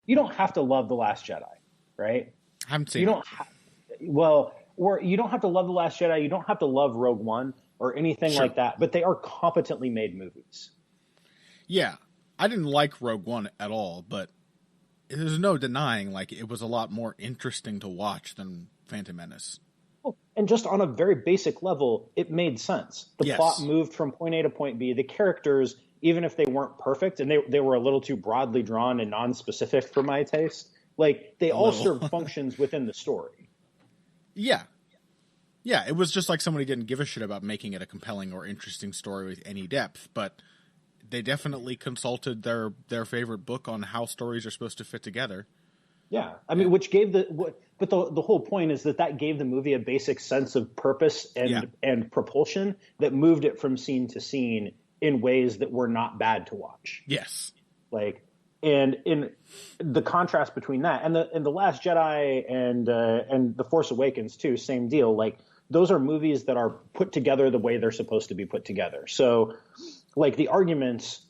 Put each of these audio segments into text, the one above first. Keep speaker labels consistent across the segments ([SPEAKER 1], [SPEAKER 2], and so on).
[SPEAKER 1] you don't have to love The Last Jedi, right?
[SPEAKER 2] I haven't seen
[SPEAKER 1] You
[SPEAKER 2] it.
[SPEAKER 1] don't or you don't have to love The Last Jedi. You don't have to love Rogue One or anything
[SPEAKER 2] Sure.
[SPEAKER 1] like that, but they are competently made movies.
[SPEAKER 2] Yeah. I didn't like Rogue One at all, but there's no denying, like, it was a lot more interesting to watch than Phantom Menace.
[SPEAKER 1] And just on a very basic level, it made sense. The
[SPEAKER 2] Yes.
[SPEAKER 1] plot moved from point A to point B. The characters, even if they weren't perfect, and they were a little too broadly drawn and non-specific for my taste, like, they all served functions within the story.
[SPEAKER 2] Yeah. Yeah, it was just like somebody didn't give a shit about making it a compelling or interesting story with any depth, but they definitely consulted their favorite book on how stories are supposed to fit together.
[SPEAKER 1] Yeah, I mean, which gave but the whole point is that gave the movie a basic sense of purpose and propulsion that moved it from scene to scene in ways that were not bad to watch.
[SPEAKER 2] Yes.
[SPEAKER 1] Like, and in the contrast between that and the Last Jedi and The Force Awakens too, same deal. Like, those are movies that are put together the way they're supposed to be put together. So, like, the arguments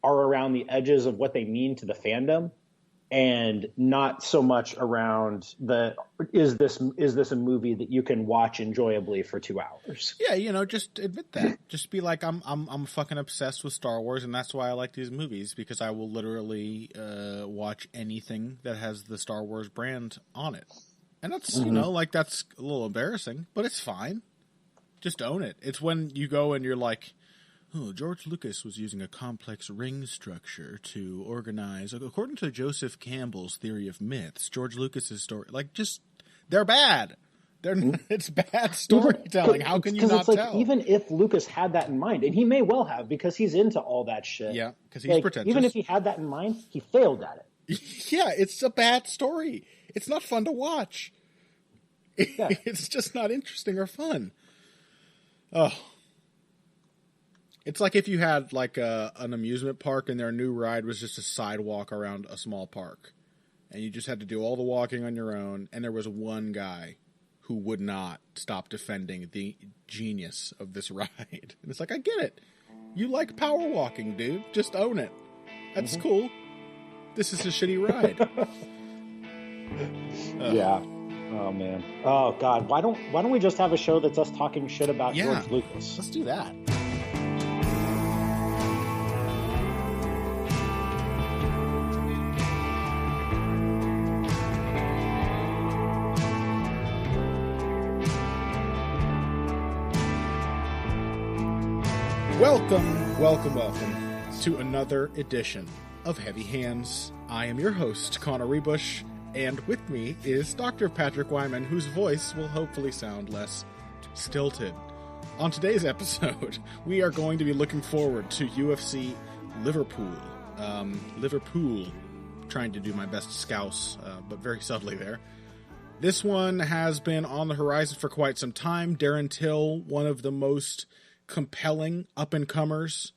[SPEAKER 1] are around the edges of what they mean to the fandom, and not so much around is this a movie that you can watch enjoyably for 2 hours?
[SPEAKER 2] Yeah, just admit that. Just be like, I'm fucking obsessed with Star Wars, and that's why I like these movies, because I will literally watch anything that has the Star Wars brand on it. And that's, that's a little embarrassing, but it's fine. Just own it. It's when you go and you're like, oh, George Lucas was using a complex ring structure to organize. According to Joseph Campbell's theory of myths, George Lucas's story, they're bad. It's bad storytelling. How can you not tell?
[SPEAKER 1] Even if Lucas had that in mind, and he may well have, because he's into all that shit.
[SPEAKER 2] Yeah, because he's pretentious.
[SPEAKER 1] Even if he had that in mind, he failed at
[SPEAKER 2] it. Yeah, it's a bad story. It's not fun to watch. Yeah. It's just not interesting or fun. Oh. It's like if you had an amusement park and their new ride was just a sidewalk around a small park. And you just had to do all the walking on your own. And there was one guy who would not stop defending the genius of this ride. And it's like, I get it. You like power walking, dude. Just own it. That's cool. This is a shitty ride.
[SPEAKER 1] Yeah. Oh, man. Oh, God. Why don't we just have a show that's us talking shit about George Lucas?
[SPEAKER 2] Let's do that. Welcome to another edition of Heavy Hands. I am your host, Connor Rebush, and with me is Dr. Patrick Wyman, whose voice will hopefully sound less stilted. On today's episode, we are going to be looking forward to UFC Liverpool. Trying to do my best scouse, but very subtly there. This one has been on the horizon for quite some time. Darren Till, one of the most compelling up-and-comers.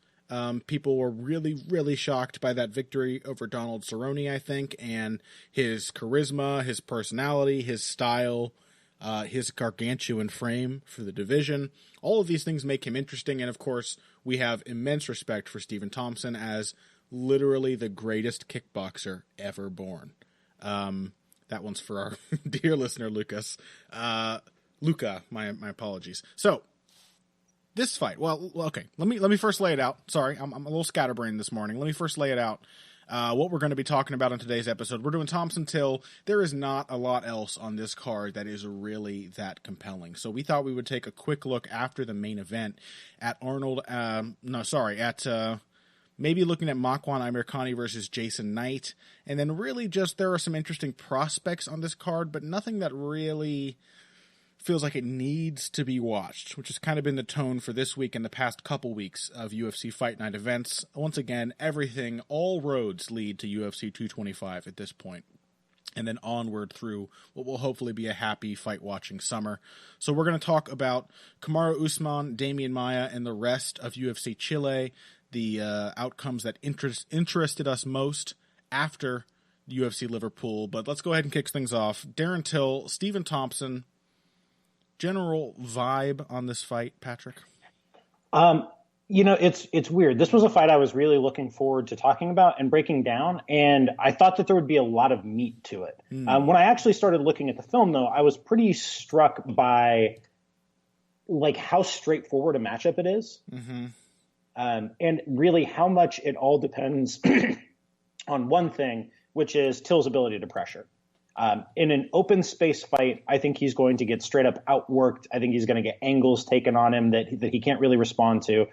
[SPEAKER 2] People were really, really shocked by that victory over Donald Cerrone, I think, and his charisma, his personality, his style, his gargantuan frame for the division. All of these things make him interesting, and of course, we have immense respect for Stephen Thompson as literally the greatest kickboxer ever born. That one's for our dear listener, Lucas. Luca, my apologies. So, this fight, well, okay, let me first lay it out. Sorry, I'm a little scatterbrained this morning. Let me first lay it out. What we're going to be talking about in today's episode. We're doing Thompson Till. There is not a lot else on this card that is really that compelling. So we thought we would take a quick look after the main event at maybe looking at Makwan Amirkhani versus Jason Knight. And then really just there are some interesting prospects on this card, but nothing that really feels like it needs to be watched, which has kind of been the tone for this week and the past couple weeks of UFC Fight Night events. Once again, all roads lead to UFC 225 at this point, and then onward through what will hopefully be a happy fight-watching summer. So we're going to talk about Kamaru Usman, Damian Maia, and the rest of UFC Chile, the outcomes that interested us most after UFC Liverpool. But let's go ahead and kick things off. Darren Till, Stephen Thompson. General vibe on this fight, Patrick?
[SPEAKER 1] It's weird. This was a fight I was really looking forward to talking about and breaking down, and I thought that there would be a lot of meat to it. When I actually started looking at the film, though, I was pretty struck by like how straightforward a matchup it is, and really how much it all depends on one thing, which is Till's ability to pressure. In an open space fight, I think he's going to get straight up outworked. I think he's going to get angles taken on him that he can't really respond to.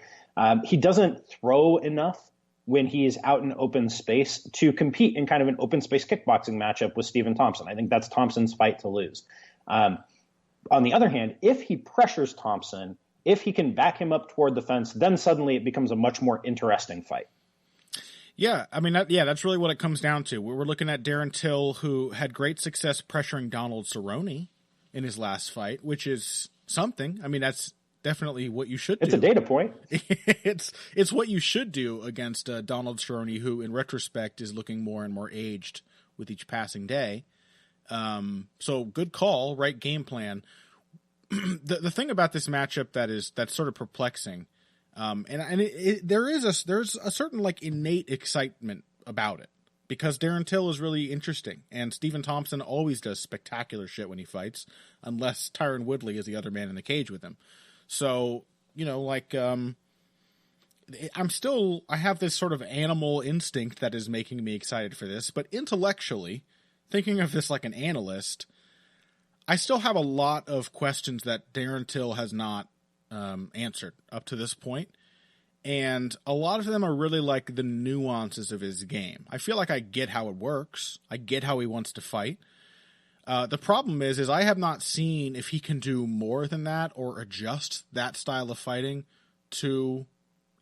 [SPEAKER 1] He doesn't throw enough when he's out in open space to compete in kind of an open space kickboxing matchup with Stephen Thompson. I think that's Thompson's fight to lose. On the other hand, if he pressures Thompson, if he can back him up toward the fence, then suddenly it becomes a much more interesting fight.
[SPEAKER 2] Yeah, I mean, that's really what it comes down to. We're looking at Darren Till, who had great success pressuring Donald Cerrone in his last fight, which is something. I mean, that's definitely what you should do.
[SPEAKER 1] It's a data point.
[SPEAKER 2] It's what you should do against Donald Cerrone, who in retrospect is looking more and more aged with each passing day. So good call, right game plan. The thing about this matchup that's sort of perplexing, there's a certain like innate excitement about it because Darren Till is really interesting and Stephen Thompson always does spectacular shit when he fights, unless Tyron Woodley is the other man in the cage with him. So, I have this sort of animal instinct that is making me excited for this, but intellectually, thinking of this like an analyst, I still have a lot of questions that Darren Till has not answered up to this point, and a lot of them are really like the nuances of his game. I feel like I get how it works. I get how he wants to fight. The problem is I have not seen if he can do more than that or adjust that style of fighting to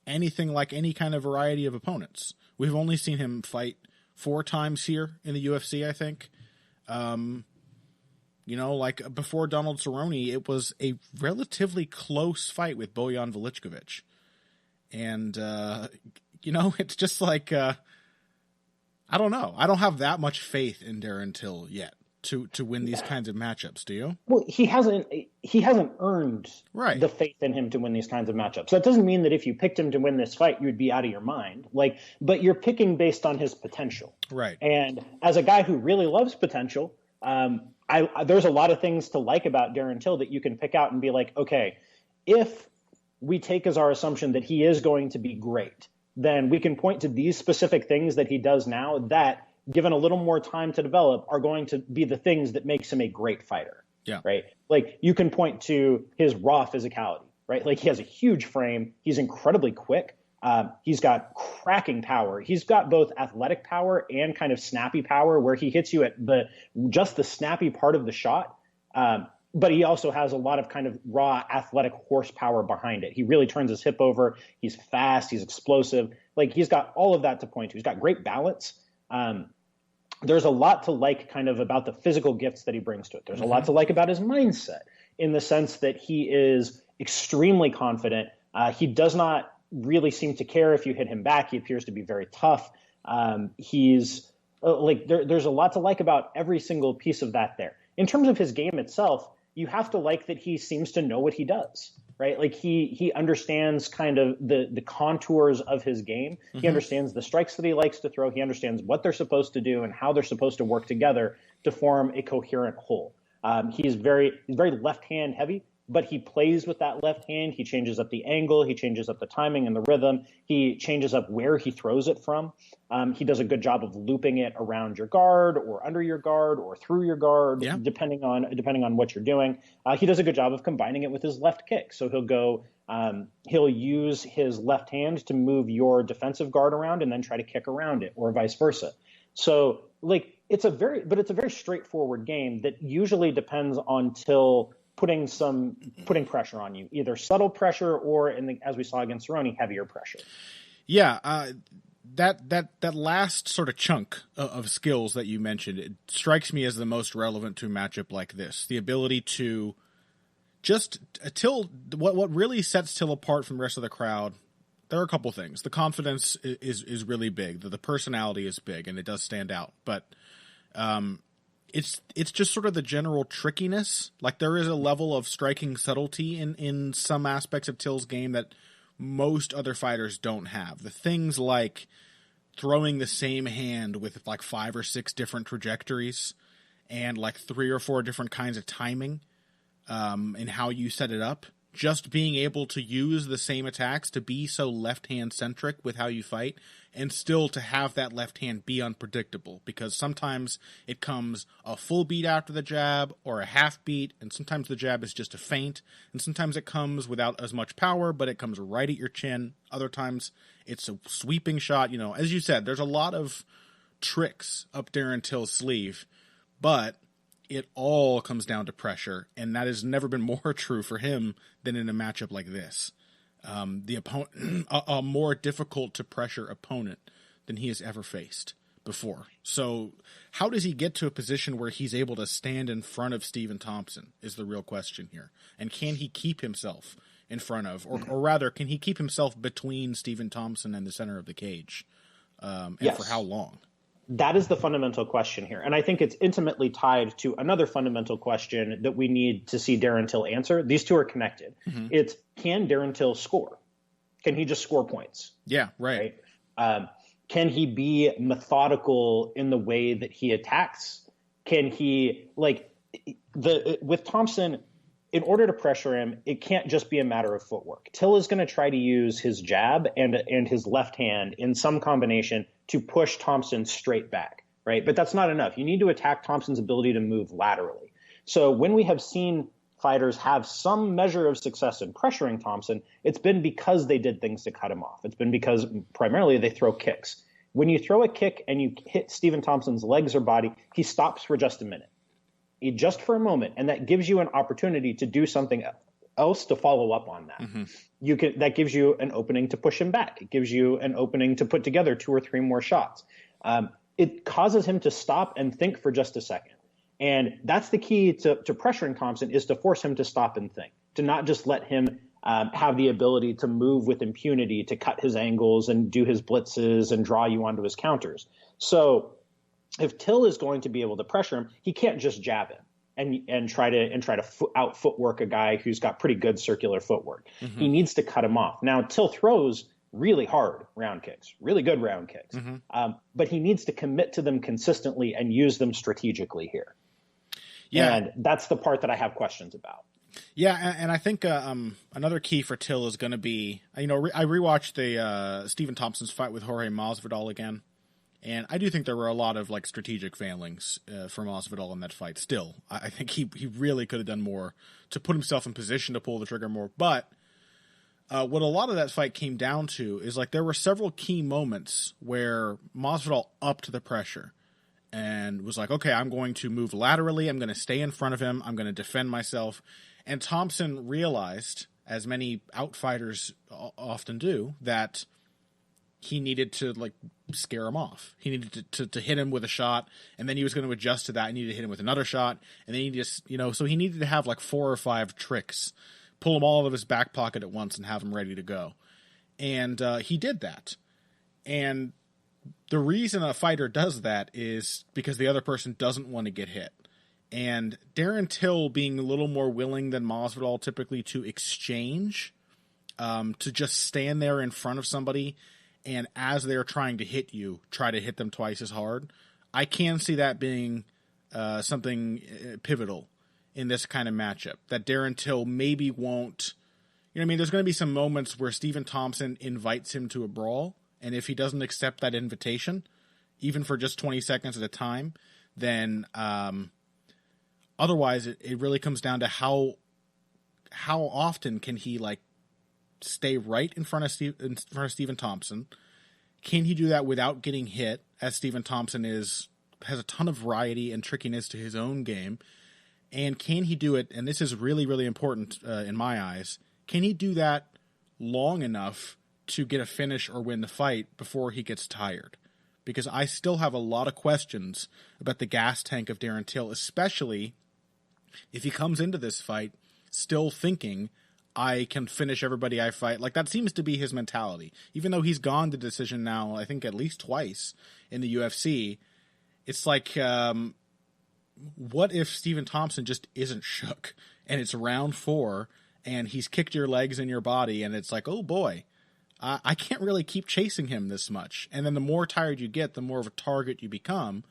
[SPEAKER 2] anything like any kind of variety of opponents. We've only seen him fight 4 times here in the UFC, I think. Like before Donald Cerrone, it was a relatively close fight with Bojan Veličković. And, it's just like, I don't know. I don't have that much faith in Darren Till yet to win these kinds of matchups. Do you?
[SPEAKER 1] Well, he hasn't earned the faith in him to win these kinds of matchups. That doesn't mean that if you picked him to win this fight, you would be out of your mind. But you're picking based on his potential.
[SPEAKER 2] Right.
[SPEAKER 1] And as a guy who really loves potential, there's a lot of things to like about Darren Till that you can pick out and be like, okay, if we take as our assumption that he is going to be great, then we can point to these specific things that he does now that, given a little more time to develop, are going to be the things that makes him a great fighter.
[SPEAKER 2] Yeah.
[SPEAKER 1] Right. Like you can point to his raw physicality, right? Like he has a huge frame. He's incredibly quick. He's got cracking power. He's got both athletic power and kind of snappy power where he hits you at just the snappy part of the shot. But he also has a lot of kind of raw athletic horsepower behind it. He really turns his hip over. He's fast. He's explosive. Like he's got all of that to point to. He's got great balance. There's a lot to like kind of about the physical gifts that he brings to it. There's a lot to like about his mindset in the sense that he is extremely confident. He does not really seem to care if you hit him back. He appears to be very tough. He's there's a lot to like about every single piece of that there. In terms of his game itself, you have to like that he seems to know what he does, right? Like he understands kind of the contours of his game. He understands the strikes that he likes to throw. He understands what they're supposed to do and how they're supposed to work together to form a coherent whole. He's very left hand heavy, but he plays with that left hand. He changes up the angle. He changes up the timing and the rhythm. He changes up where he throws it from. He does a good job of looping it around your guard or under your guard or through your guard, depending on what you're doing. He does a good job of combining it with his left kick. So he'll use his left hand to move your defensive guard around and then try to kick around it, or vice versa. So it's a very straightforward game that usually depends on Till putting pressure on you, either subtle pressure or, as we saw against Cerrone, heavier pressure.
[SPEAKER 2] Yeah, that last sort of chunk of skills that you mentioned, it strikes me as the most relevant to a matchup like this. The ability to just Till, what really sets Till apart from the rest of the crowd, there are a couple things. The confidence is really big. The personality is big, and it does stand out. But it's just sort of the general trickiness. Like there is a level of striking subtlety in some aspects of Till's game that most other fighters don't have. The things like throwing the same hand with like 5 or 6 different trajectories and like 3 or 4 different kinds of timing in how you set it up. Just being able to use the same attacks to be so left-hand centric with how you fight and still to have that left hand be unpredictable, because sometimes it comes a full beat after the jab or a half beat, and sometimes the jab is just a feint, and sometimes it comes without as much power, but it comes right at your chin. Other times it's a sweeping shot. You know, as you said, there's a lot of tricks up Darren Till's sleeve, but it all comes down to pressure, and that has never been more true for him than in a matchup like this. The opponent, a more difficult to pressure opponent than he has ever faced before. So how does he get to a position where he's able to stand in front of Stephen Thompson is the real question here. And can he keep himself in front of, or rather, can he keep himself between Stephen Thompson and the center of the cage? And yes. For how long?
[SPEAKER 1] That is the fundamental question here. And I think it's intimately tied to another fundamental question that we need to see Darren Till answer. These two are connected. Mm-hmm. It's, can Darren Till score? Can he just score points?
[SPEAKER 2] Yeah, right.
[SPEAKER 1] Can he be methodical in the way that he attacks? Can he, with Thompson, in order to pressure him, it can't just be a matter of footwork. Till is going to try to use his jab and his left hand in some combination to push Thompson straight back, right? But that's not enough. You need to attack Thompson's ability to move laterally. So when we have seen fighters have some measure of success in pressuring Thompson, it's been because they did things to cut him off. It's been because primarily they throw kicks. When you throw a kick and you hit Stephen Thompson's legs or body, he stops for just a minute. Just for a moment, and that gives you an opportunity to do something else to follow up on that. Mm-hmm. That gives you an opening to push him back. It gives you an opening to put together 2 or 3 more shots. It causes him to stop and think for just a second. And that's the key to pressuring Thompson, is to force him to stop and think, to not just let him have the ability to move with impunity, to cut his angles and do his blitzes and draw you onto his counters. So if Till is going to be able to pressure him, he can't just jab him and try to out footwork a guy who's got pretty good circular footwork. Mm-hmm. He needs to cut him off. Now, Till throws really hard round kicks, really good round kicks, mm-hmm. But he needs to commit to them consistently and use them strategically here. Yeah, and that's the part that I have questions about.
[SPEAKER 2] Yeah, and I think another key for Till is going to be, I rewatched the Stephen Thompson's fight with Jorge Masvidal again. And I do think there were a lot of strategic failings for Masvidal in that fight. Still, I think he really could have done more to put himself in position to pull the trigger more. But what a lot of that fight came down to is there were several key moments where Masvidal upped the pressure and was like, okay, I'm going to move laterally. I'm going to stay in front of him. I'm going to defend myself. And Thompson realized, as many outfighters often do, that he needed to scare him off. He needed to hit him with a shot, and then he was going to adjust to that. He needed to hit him with another shot, and then he just, so he needed to have 4 or 5 tricks, pull them all out of his back pocket at once and have them ready to go. And he did that. And the reason a fighter does that is because the other person doesn't want to get hit. And Darren Till being a little more willing than Masvidal typically to exchange, to just stand there in front of somebody and as they're trying to hit you, try to hit them twice as hard. I can see that being something pivotal in this kind of matchup, that Darren Till maybe won't, there's going to be some moments where Stephen Thompson invites him to a brawl, and if he doesn't accept that invitation, even for just 20 seconds at a time, then otherwise it really comes down to how often can he stay right in front of Stephen Thompson. Can he do that without getting hit, as Stephen Thompson has a ton of variety and trickiness to his own game? And can he do it, and this is really, really important in my eyes, can he do that long enough to get a finish or win the fight before he gets tired? Because I still have a lot of questions about the gas tank of Darren Till, especially if he comes into this fight still thinking, I can finish everybody I fight. That seems to be his mentality. Even though he's gone to decision now, I think at least twice in the UFC, it's what if Stephen Thompson just isn't shook and it's round 4 and he's kicked your legs and your body, and it's like, oh boy, I can't really keep chasing him this much. And then the more tired you get, the more of a target you become.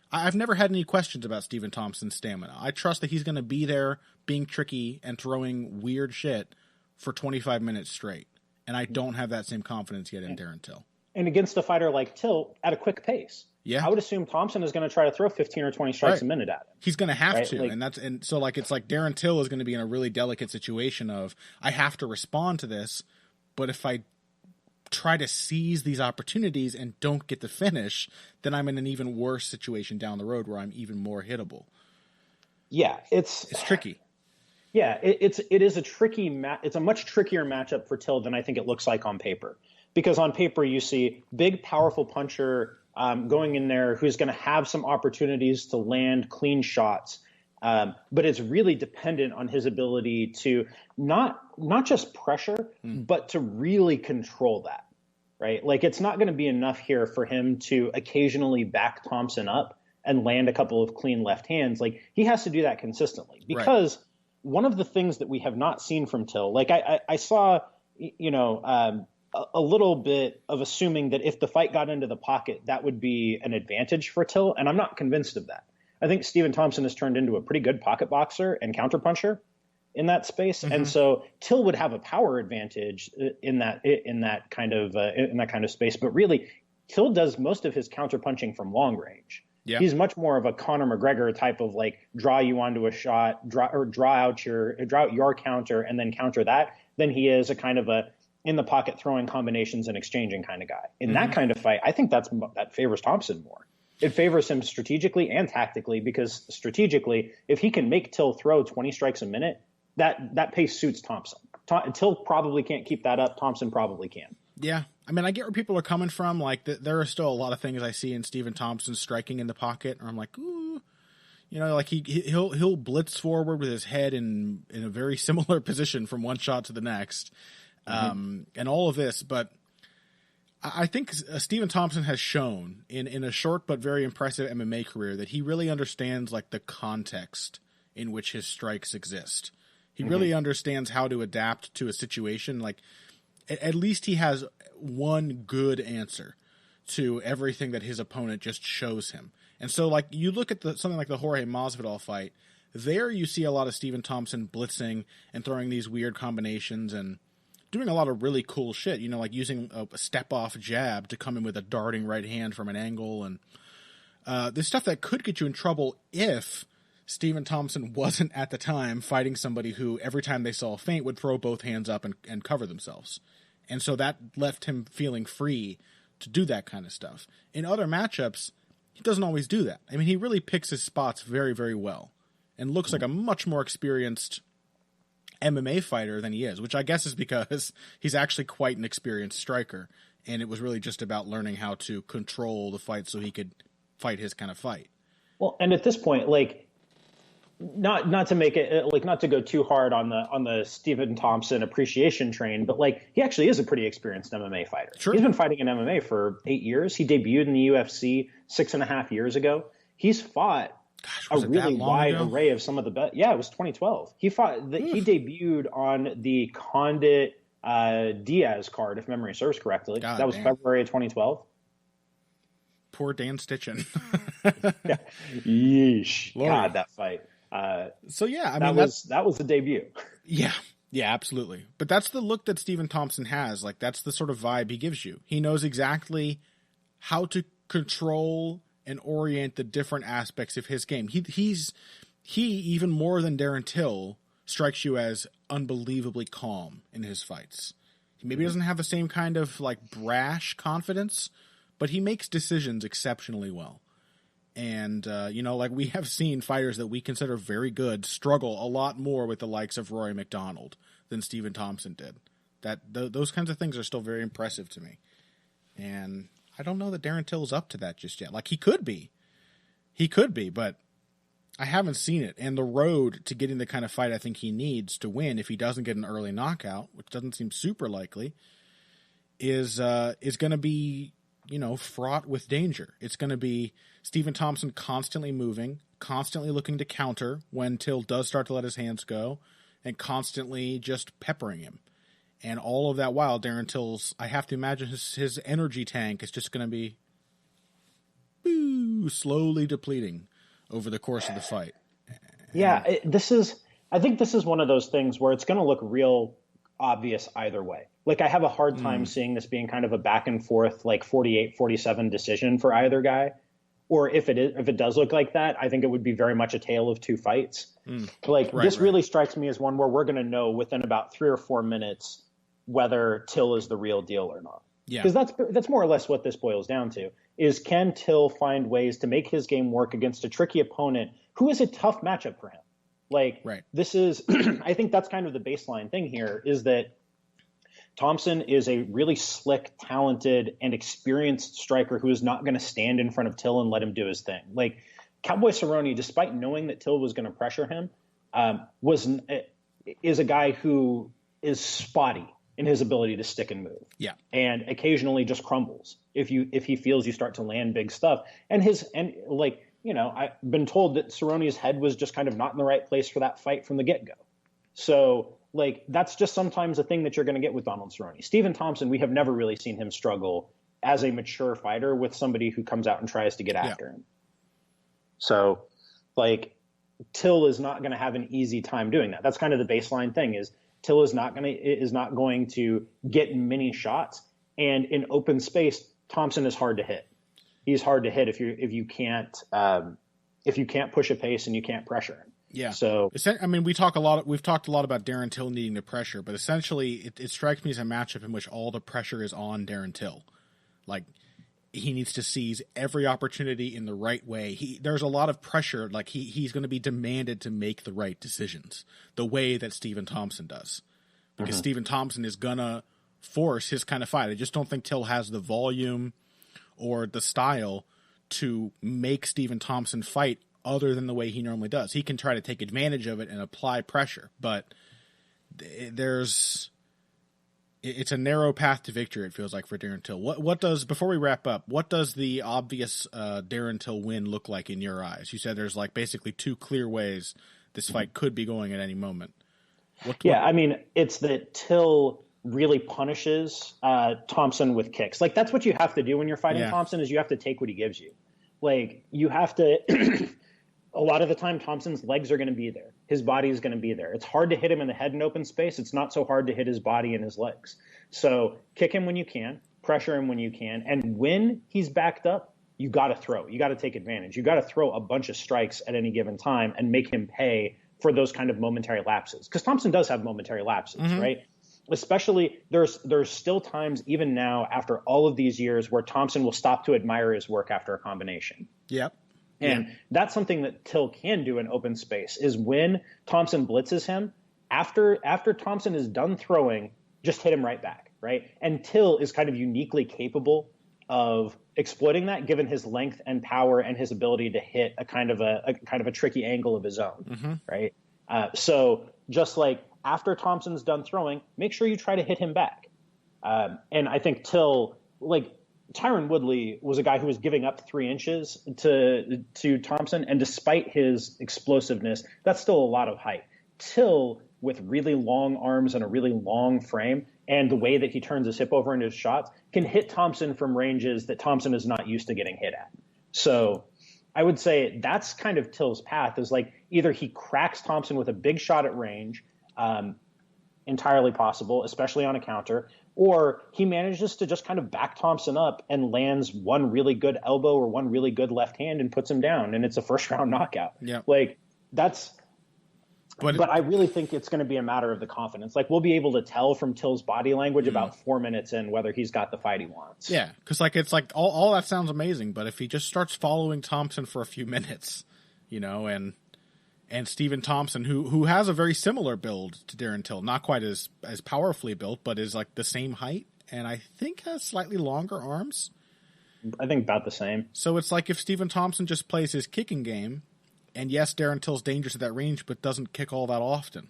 [SPEAKER 2] I've never had any questions about Stephen Thompson's stamina. I trust that he's going to be there being tricky and throwing weird shit for 25 minutes straight. And I don't have that same confidence yet in Darren Till.
[SPEAKER 1] And against a fighter like Till at a quick pace.
[SPEAKER 2] Yeah.
[SPEAKER 1] I would assume Thompson is going to try to throw 15 or 20 strikes a minute at him.
[SPEAKER 2] He's going to have
[SPEAKER 1] right?
[SPEAKER 2] to. And so it's like Darren Till is going to be in a really delicate situation of, I have to respond to this, but if I try to seize these opportunities and don't get the finish, then I'm in an even worse situation down the road where I'm even more hittable.
[SPEAKER 1] Yeah, it's
[SPEAKER 2] tricky.
[SPEAKER 1] Yeah, it is a tricky it's a much trickier matchup for Till than I think it looks like on paper. Because on paper you see big, powerful puncher going in there who's going to have some opportunities to land clean shots. But it's really dependent on his ability to not just pressure, but to really control that, right? Like it's not going to be enough here for him to occasionally back Thompson up and land a couple of clean left hands. Like he has to do that consistently because one of the things that we have not seen from Till, like I saw, a little bit of assuming that if the fight got into the pocket, that would be an advantage for Till. And I'm not convinced of that. I think Stephen Thompson has turned into a pretty good pocket boxer and counterpuncher in that space. Mm-hmm. And so Till would have a power advantage in that kind of space. But really, Till does most of his counterpunching from long range. Yeah. He's much more of a Conor McGregor type of like draw you onto a shot, draw out your counter and then counter that, than he is a kind of a in the pocket throwing combinations and exchanging kind of guy. In that kind of fight, I think that favors Thompson more. It favors him strategically and tactically, because strategically, if he can make Till throw 20 strikes a minute, that pace suits Thompson. Till probably can't keep that up. Thompson probably can.
[SPEAKER 2] Yeah. I mean, I get where people are coming from. Like, there are still a lot of things I see in Stephen Thompson striking in the pocket, or I'm like, ooh. Like he'll blitz forward with his head in a very similar position from one shot to the next, and all of this. But I think Stephen Thompson has shown in a short but very impressive MMA career that he really understands like the context in which his strikes exist. He really understands how to adapt to a situation. Like, at least he has one good answer to everything that his opponent just shows him. And so, like, you look at something like the Jorge Masvidal fight, there you see a lot of Stephen Thompson blitzing and throwing these weird combinations and doing a lot of really cool shit, like using a step-off jab to come in with a darting right hand from an angle. And this stuff that could get you in trouble if Stephen Thompson wasn't at the time fighting somebody who every time they saw a feint would throw both hands up and cover themselves. And so that left him feeling free to do that kind of stuff. In other matchups, he doesn't always do that. I mean, he really picks his spots very, very well and looks like a much more experienced MMA fighter than he is, which I guess is because he's actually quite an experienced striker, and it was really just about learning how to control the fight so he could fight his kind of fight.
[SPEAKER 1] Well, and at this point, like, not to make it like not to go too hard on the Stephen Thompson appreciation train, but like he actually is a pretty experienced MMA fighter. Sure. He's been fighting in MMA for 8 years. He debuted in the UFC 6.5 years ago. He's fought a really wide array of some of the best. Yeah, it was 2012. He debuted on the Condit Diaz card, if memory serves correctly. That was February of 2012.
[SPEAKER 2] Poor Dan Stitchin.
[SPEAKER 1] Yeah. Yeesh. Lord. God, that fight.
[SPEAKER 2] So yeah, I
[SPEAKER 1] mean that was the debut.
[SPEAKER 2] Yeah, absolutely. But that's the look that Stephen Thompson has. Like, that's the sort of vibe he gives you. He knows exactly how to control and orient the different aspects of his game. He even more than Darren Till strikes you as unbelievably calm in his fights. He maybe doesn't have the same kind of like brash confidence, but he makes decisions exceptionally well. And, like we have seen fighters that we consider very good struggle a lot more with the likes of Rory McDonald than Stephen Thompson did. Those kinds of things are still very impressive to me. And I don't know that Darren Till's up to that just yet. Like, he could be, but I haven't seen it. And the road to getting the kind of fight I think he needs to win, if he doesn't get an early knockout, which doesn't seem super likely, is going to be, fraught with danger. It's going to be Stephen Thompson constantly moving, constantly looking to counter when Till does start to let his hands go, and constantly just peppering him. And all of that while, Darren Till's, I have to imagine his energy tank is just going to be slowly depleting over the course of the fight.
[SPEAKER 1] Yeah, I think this is one of those things where it's going to look real obvious either way. Like, I have a hard time seeing this being kind of a back and forth, like 48-47 decision for either guy. Or if it does look like that, I think it would be very much a tale of two fights. This really strikes me as one where we're going to know within about 3 or 4 minutes whether Till is the real deal or not.
[SPEAKER 2] Yeah.
[SPEAKER 1] Because that's more or less what this boils down to, is can Till find ways to make his game work against a tricky opponent who is a tough matchup for him? This is, I think that's kind of the baseline thing here, is that Thompson is a really slick, talented, and experienced striker who is not going to stand in front of Till and let him do his thing. Like, Cowboy Cerrone, despite knowing that Till was going to pressure him, is a guy who is spotty in his ability to stick and move.
[SPEAKER 2] Yeah.
[SPEAKER 1] And occasionally just crumbles if he feels you start to land big stuff. I've been told that Cerrone's head was just kind of not in the right place for that fight from the get-go. So, that's just sometimes a thing that you're going to get with Donald Cerrone. Stephen Thompson, we have never really seen him struggle as a mature fighter with somebody who comes out and tries to get after him. So, Till is not going to have an easy time doing that. That's kind of the baseline thing, is Till is not going to get many shots, and in open space, Thompson is hard to hit. He's hard to hit if you can't push a pace and you can't pressure him.
[SPEAKER 2] Yeah.
[SPEAKER 1] So
[SPEAKER 2] we've talked a lot about Darren Till needing the pressure, but essentially it strikes me as a matchup in which all the pressure is on Darren Till. Like, he needs to seize every opportunity in the right way. There's a lot of pressure. Like, he's going to be demanded to make the right decisions the way that Stephen Thompson does, because Stephen Thompson is going to force his kind of fight. I just don't think Till has the volume or the style to make Stephen Thompson fight other than the way he normally does. He can try to take advantage of it and apply pressure, but it's a narrow path to victory, it feels like, for Darren Till. What does, before we wrap up, what does the obvious Darren Till win look like in your eyes? You said there's basically two clear ways this fight could be going at any moment. It's that Till really punishes Thompson with kicks. That's what you have to do when you're fighting Thompson, is you have to take what he gives you. You have to a lot of the time, Thompson's legs are going to be there. His body is going to be there. It's hard to hit him in the head in open space. It's not so hard to hit his body and his legs. So kick him when you can, pressure him when you can. And when he's backed up, you got to throw. You got to take advantage. You got to throw a bunch of strikes at any given time and make him pay for those kind of momentary lapses. Because Thompson does have momentary lapses, right? Especially there's still times, even now, after all of these years, where Thompson will stop to admire his work after a combination. Yep.
[SPEAKER 1] And that's something that Till can do in open space, is when Thompson blitzes him, after Thompson is done throwing, just hit him right back, right? And Till is kind of uniquely capable of exploiting that, given his length and power and his ability to hit a kind of a tricky angle of his own, right? So just after Thompson's done throwing, make sure you try to hit him back. And I think Till, Tyron Woodley was a guy who was giving up 3 inches to Thompson, and despite his explosiveness, that's still a lot of height. Till, with really long arms and a really long frame, and the way that he turns his hip over into his shots, can hit Thompson from ranges that Thompson is not used to getting hit at. So I would say that's kind of Till's path, is either he cracks Thompson with a big shot at range, entirely possible, especially on a counter, or he manages to just kind of back Thompson up and lands one really good elbow or one really good left hand and puts him down, and it's a first round knockout.
[SPEAKER 2] Yeah.
[SPEAKER 1] But I really think it's going to be a matter of the confidence. We'll be able to tell from Till's body language about 4 minutes in whether he's got the fight he wants.
[SPEAKER 2] Yeah, because all that sounds amazing, but if he just starts following Thompson for a few minutes, and Stephen Thompson, who has a very similar build to Darren Till, not quite as powerfully built, but is the same height, and I think has slightly longer arms.
[SPEAKER 1] I think about the same.
[SPEAKER 2] So it's if Stephen Thompson just plays his kicking game, and yes, Darren Till's dangerous at that range, but doesn't kick all that often.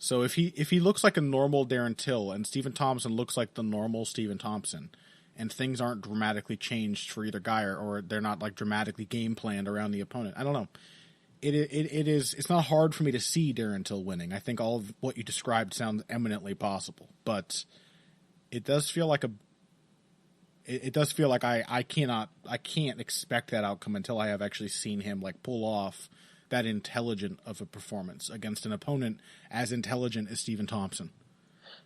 [SPEAKER 2] So if he looks like a normal Darren Till, and Stephen Thompson looks like the normal Stephen Thompson, and things aren't dramatically changed for either guy, or they're not dramatically game planned around the opponent, I don't know. it's not hard for me to see Darren Till winning. I think all of what you described sounds eminently possible, but it does feel like I can't expect that outcome until I have actually seen him like pull off that intelligent of a performance against an opponent as intelligent as Stephen Thompson.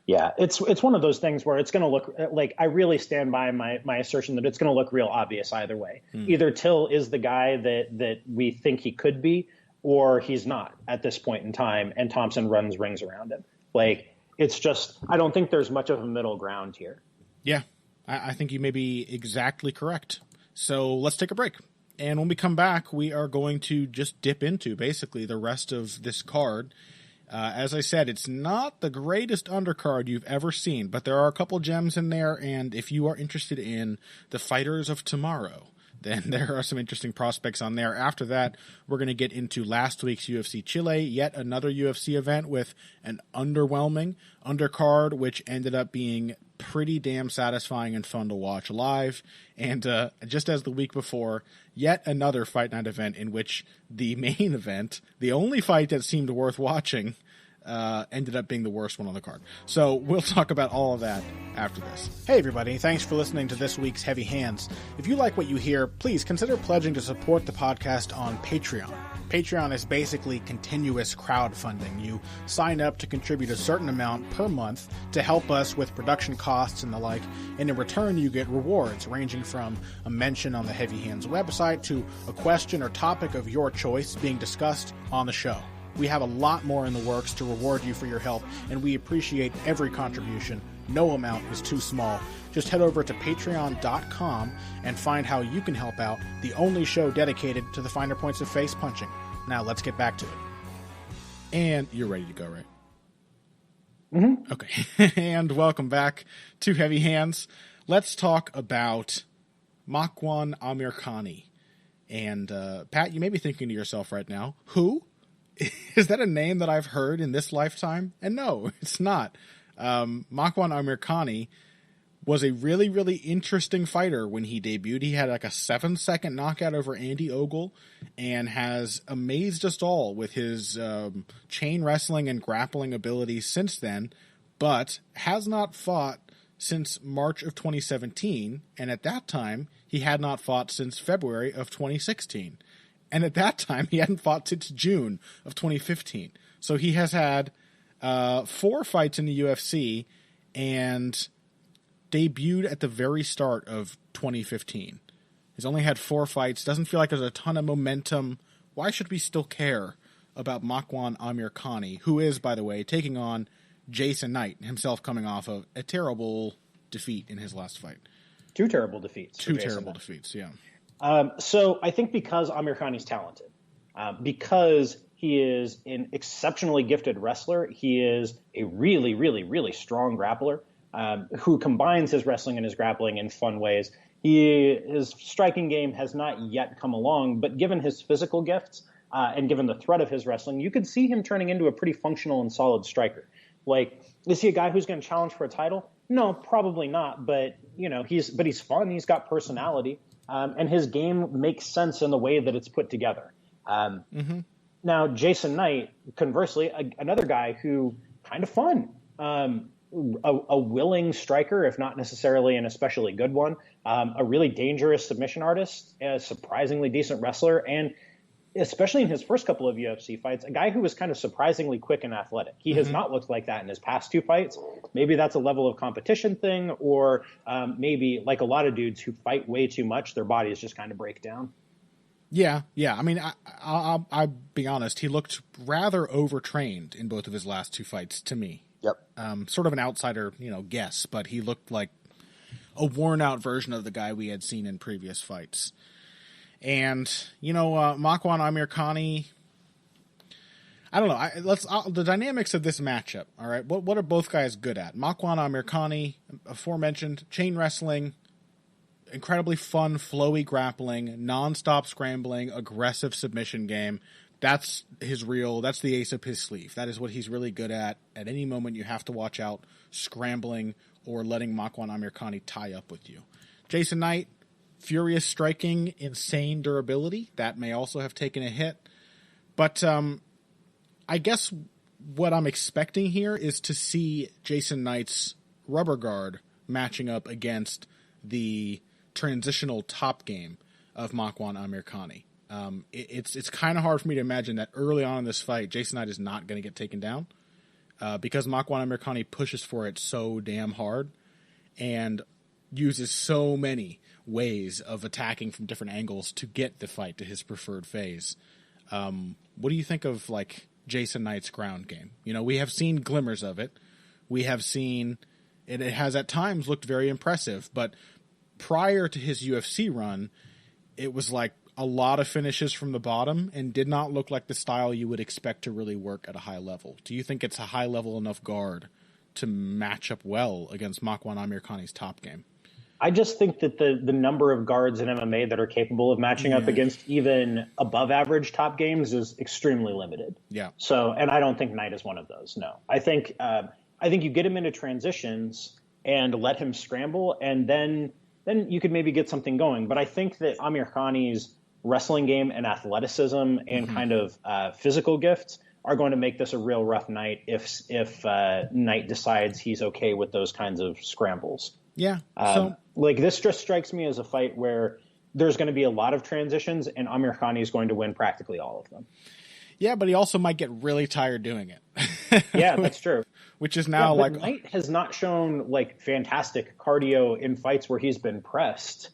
[SPEAKER 1] Yeah, it's one of those things where it's going to look like, I really stand by my assertion that it's going to look real obvious either way. Either Till is the guy that we think he could be, or he's not at this point in time, and Thompson runs rings around him. Like, it's just, I don't think there's much of a middle ground here.
[SPEAKER 2] Yeah, I think you may be exactly correct. So let's take a break. And when we come back, we are going to just dip into basically the rest of this card. As I said, it's not the greatest undercard you've ever seen, but there are a couple gems in there, and if you are interested in the fighters of tomorrow, then there are some interesting prospects on there. After that, we're going to get into last week's UFC Chile, yet another UFC event with an underwhelming undercard, which ended up being pretty damn satisfying and fun to watch live. And just as the week before, yet another Fight Night event in which the main event, the only fight that seemed worth watching, ended up being the worst one on the card. So we'll talk about all of that after this. Hey everybody, thanks for listening to this week's Heavy Hands. If you like what you hear, please consider pledging to support the podcast on Patreon. Patreon is basically continuous crowdfunding. You sign up to contribute a certain amount per month to help us with production costs and the like, and in return you get rewards ranging from a mention on the Heavy Hands website to a question or topic of your choice being discussed on the show. We have a lot more in the works to reward you for your help, and we appreciate every contribution. No amount is too small. Just head over to patreon.com and find how you can help out the only show dedicated to the finer points of face punching. Now let's get back to it. And you're ready to go, right?
[SPEAKER 1] Mm-hmm.
[SPEAKER 2] Okay. And welcome back to Heavy Hands. Let's talk about Makwan Amirkhani. And Pat, you may be thinking to yourself right now, who? Is that a name that I've heard in this lifetime? And no, it's not. Makwan Amirkhani was a really, really interesting fighter when he debuted. He had like a 7-second knockout over Andy Ogle and has amazed us all with his chain wrestling and grappling abilities since then, but has not fought since March of 2017. And at that time, he had not fought since February of 2016. And at that time, he hadn't fought since June of 2015. So he has had 4 fights in the UFC and debuted at the very start of 2015. He's only had 4 fights. Doesn't feel like there's a ton of momentum. Why should we still care about Makwan Amirkhani, who is, by the way, taking on Jason Knight, himself coming off of a terrible defeat in his last fight?
[SPEAKER 1] 2 terrible defeats.
[SPEAKER 2] 2 terrible defeats, yeah.
[SPEAKER 1] So I think because Amirkhani is talented, because he is an exceptionally gifted wrestler, he is a really, really, really strong grappler who combines his wrestling and his grappling in fun ways. His striking game has not yet come along, but given his physical gifts and given the threat of his wrestling, you could see him turning into a pretty functional and solid striker. Like, is he a guy who's going to challenge for a title? No, probably not. But he's fun. He's got personality. And his game makes sense in the way that it's put together. Now, Jason Knight, conversely, another guy who kind of fun, a willing striker, if not necessarily an especially good one, a really dangerous submission artist, a surprisingly decent wrestler, and especially in his first couple of UFC fights, a guy who was kind of surprisingly quick and athletic. He has not looked like that in his past 2 fights. Maybe that's a level of competition thing, or maybe like a lot of dudes who fight way too much, their bodies just kind of break down.
[SPEAKER 2] Yeah. I mean, I'll be honest. He looked rather overtrained in both of his last 2 fights to me.
[SPEAKER 1] Yep.
[SPEAKER 2] Sort of an outsider, guess, but he looked like a worn-out version of the guy we had seen in previous fights. And, Makwan Amirkhani, I don't know. The dynamics of this matchup, all right, what are both guys good at? Makwan Amirkhani, aforementioned, chain wrestling, incredibly fun, flowy grappling, nonstop scrambling, aggressive submission game. That's the ace up his sleeve. That is what he's really good at. At any moment, you have to watch out scrambling or letting Makwan Amirkhani tie up with you. Jason Knight, furious striking, insane durability. That may also have taken a hit. But I guess what I'm expecting here is to see Jason Knight's rubber guard matching up against the transitional top game of Makwan Amirkhani. It's kind of hard for me to imagine that early on in this fight, Jason Knight is not going to get taken down because Makwan Amirkhani pushes for it so damn hard and uses so many ways of attacking from different angles to get the fight to his preferred phase. What do you think of like Jason Knight's ground game? You know, we have seen glimmers of it. We have seen it has at times looked very impressive, but prior to his UFC run, it was like a lot of finishes from the bottom and did not look like the style you would expect to really work at a high level. Do you think it's a high level enough guard to match up well against Makwan Amirkhani's top game?
[SPEAKER 1] I just think that the number of guards in MMA that are capable of matching up against even above average top games is extremely limited.
[SPEAKER 2] Yeah.
[SPEAKER 1] So, and I don't think Knight is one of those. No, I think you get him into transitions and let him scramble, and then you could maybe get something going. But I think that Amirkhani's wrestling game and athleticism and kind of physical gifts are going to make this a real rough night if Knight decides he's okay with those kinds of scrambles.
[SPEAKER 2] Yeah.
[SPEAKER 1] Like this just strikes me as a fight where there's going to be a lot of transitions and Amirkhani is going to win practically all of them.
[SPEAKER 2] Yeah, but he also might get really tired doing it.
[SPEAKER 1] Yeah, that's true.
[SPEAKER 2] Which is now like
[SPEAKER 1] Knight has not shown like fantastic cardio in fights where he's been pressed.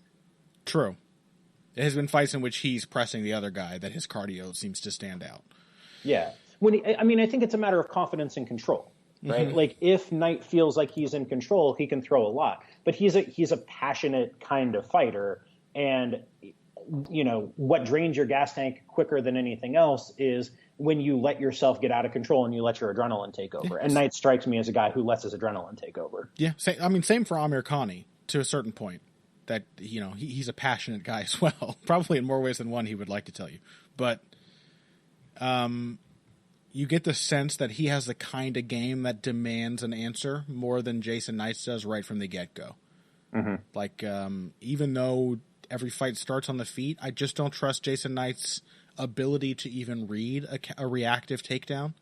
[SPEAKER 2] True. There has been fights in which he's pressing the other guy that his cardio seems to stand out.
[SPEAKER 1] Yeah. I think it's a matter of confidence and control. Right. Like if Knight feels like he's in control, he can throw a lot, but he's a passionate kind of fighter. And, you know, what drains your gas tank quicker than anything else is when you let yourself get out of control and you let your adrenaline take over. And Knight strikes me as a guy who lets his adrenaline take over.
[SPEAKER 2] Yeah. Same for Amirkhani to a certain point that, you know, he's a passionate guy as well, probably in more ways than one he would like to tell you. But, you get the sense that he has the kind of game that demands an answer more than Jason Knight does right from the get-go. Like, even though every fight starts on the feet, I just don't trust Jason Knight's ability to even read a reactive takedown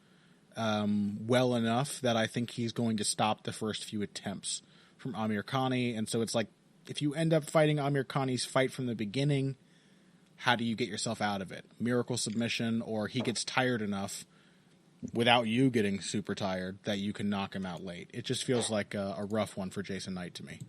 [SPEAKER 2] well enough that I think he's going to stop the first few attempts from Amirkhani. And so it's like, if you end up fighting Amirkhani's fight from the beginning, how do you get yourself out of it? Miracle submission, or he gets tired enough without you getting super tired that you can knock him out late. It just feels like a rough one for Jason Knight to me.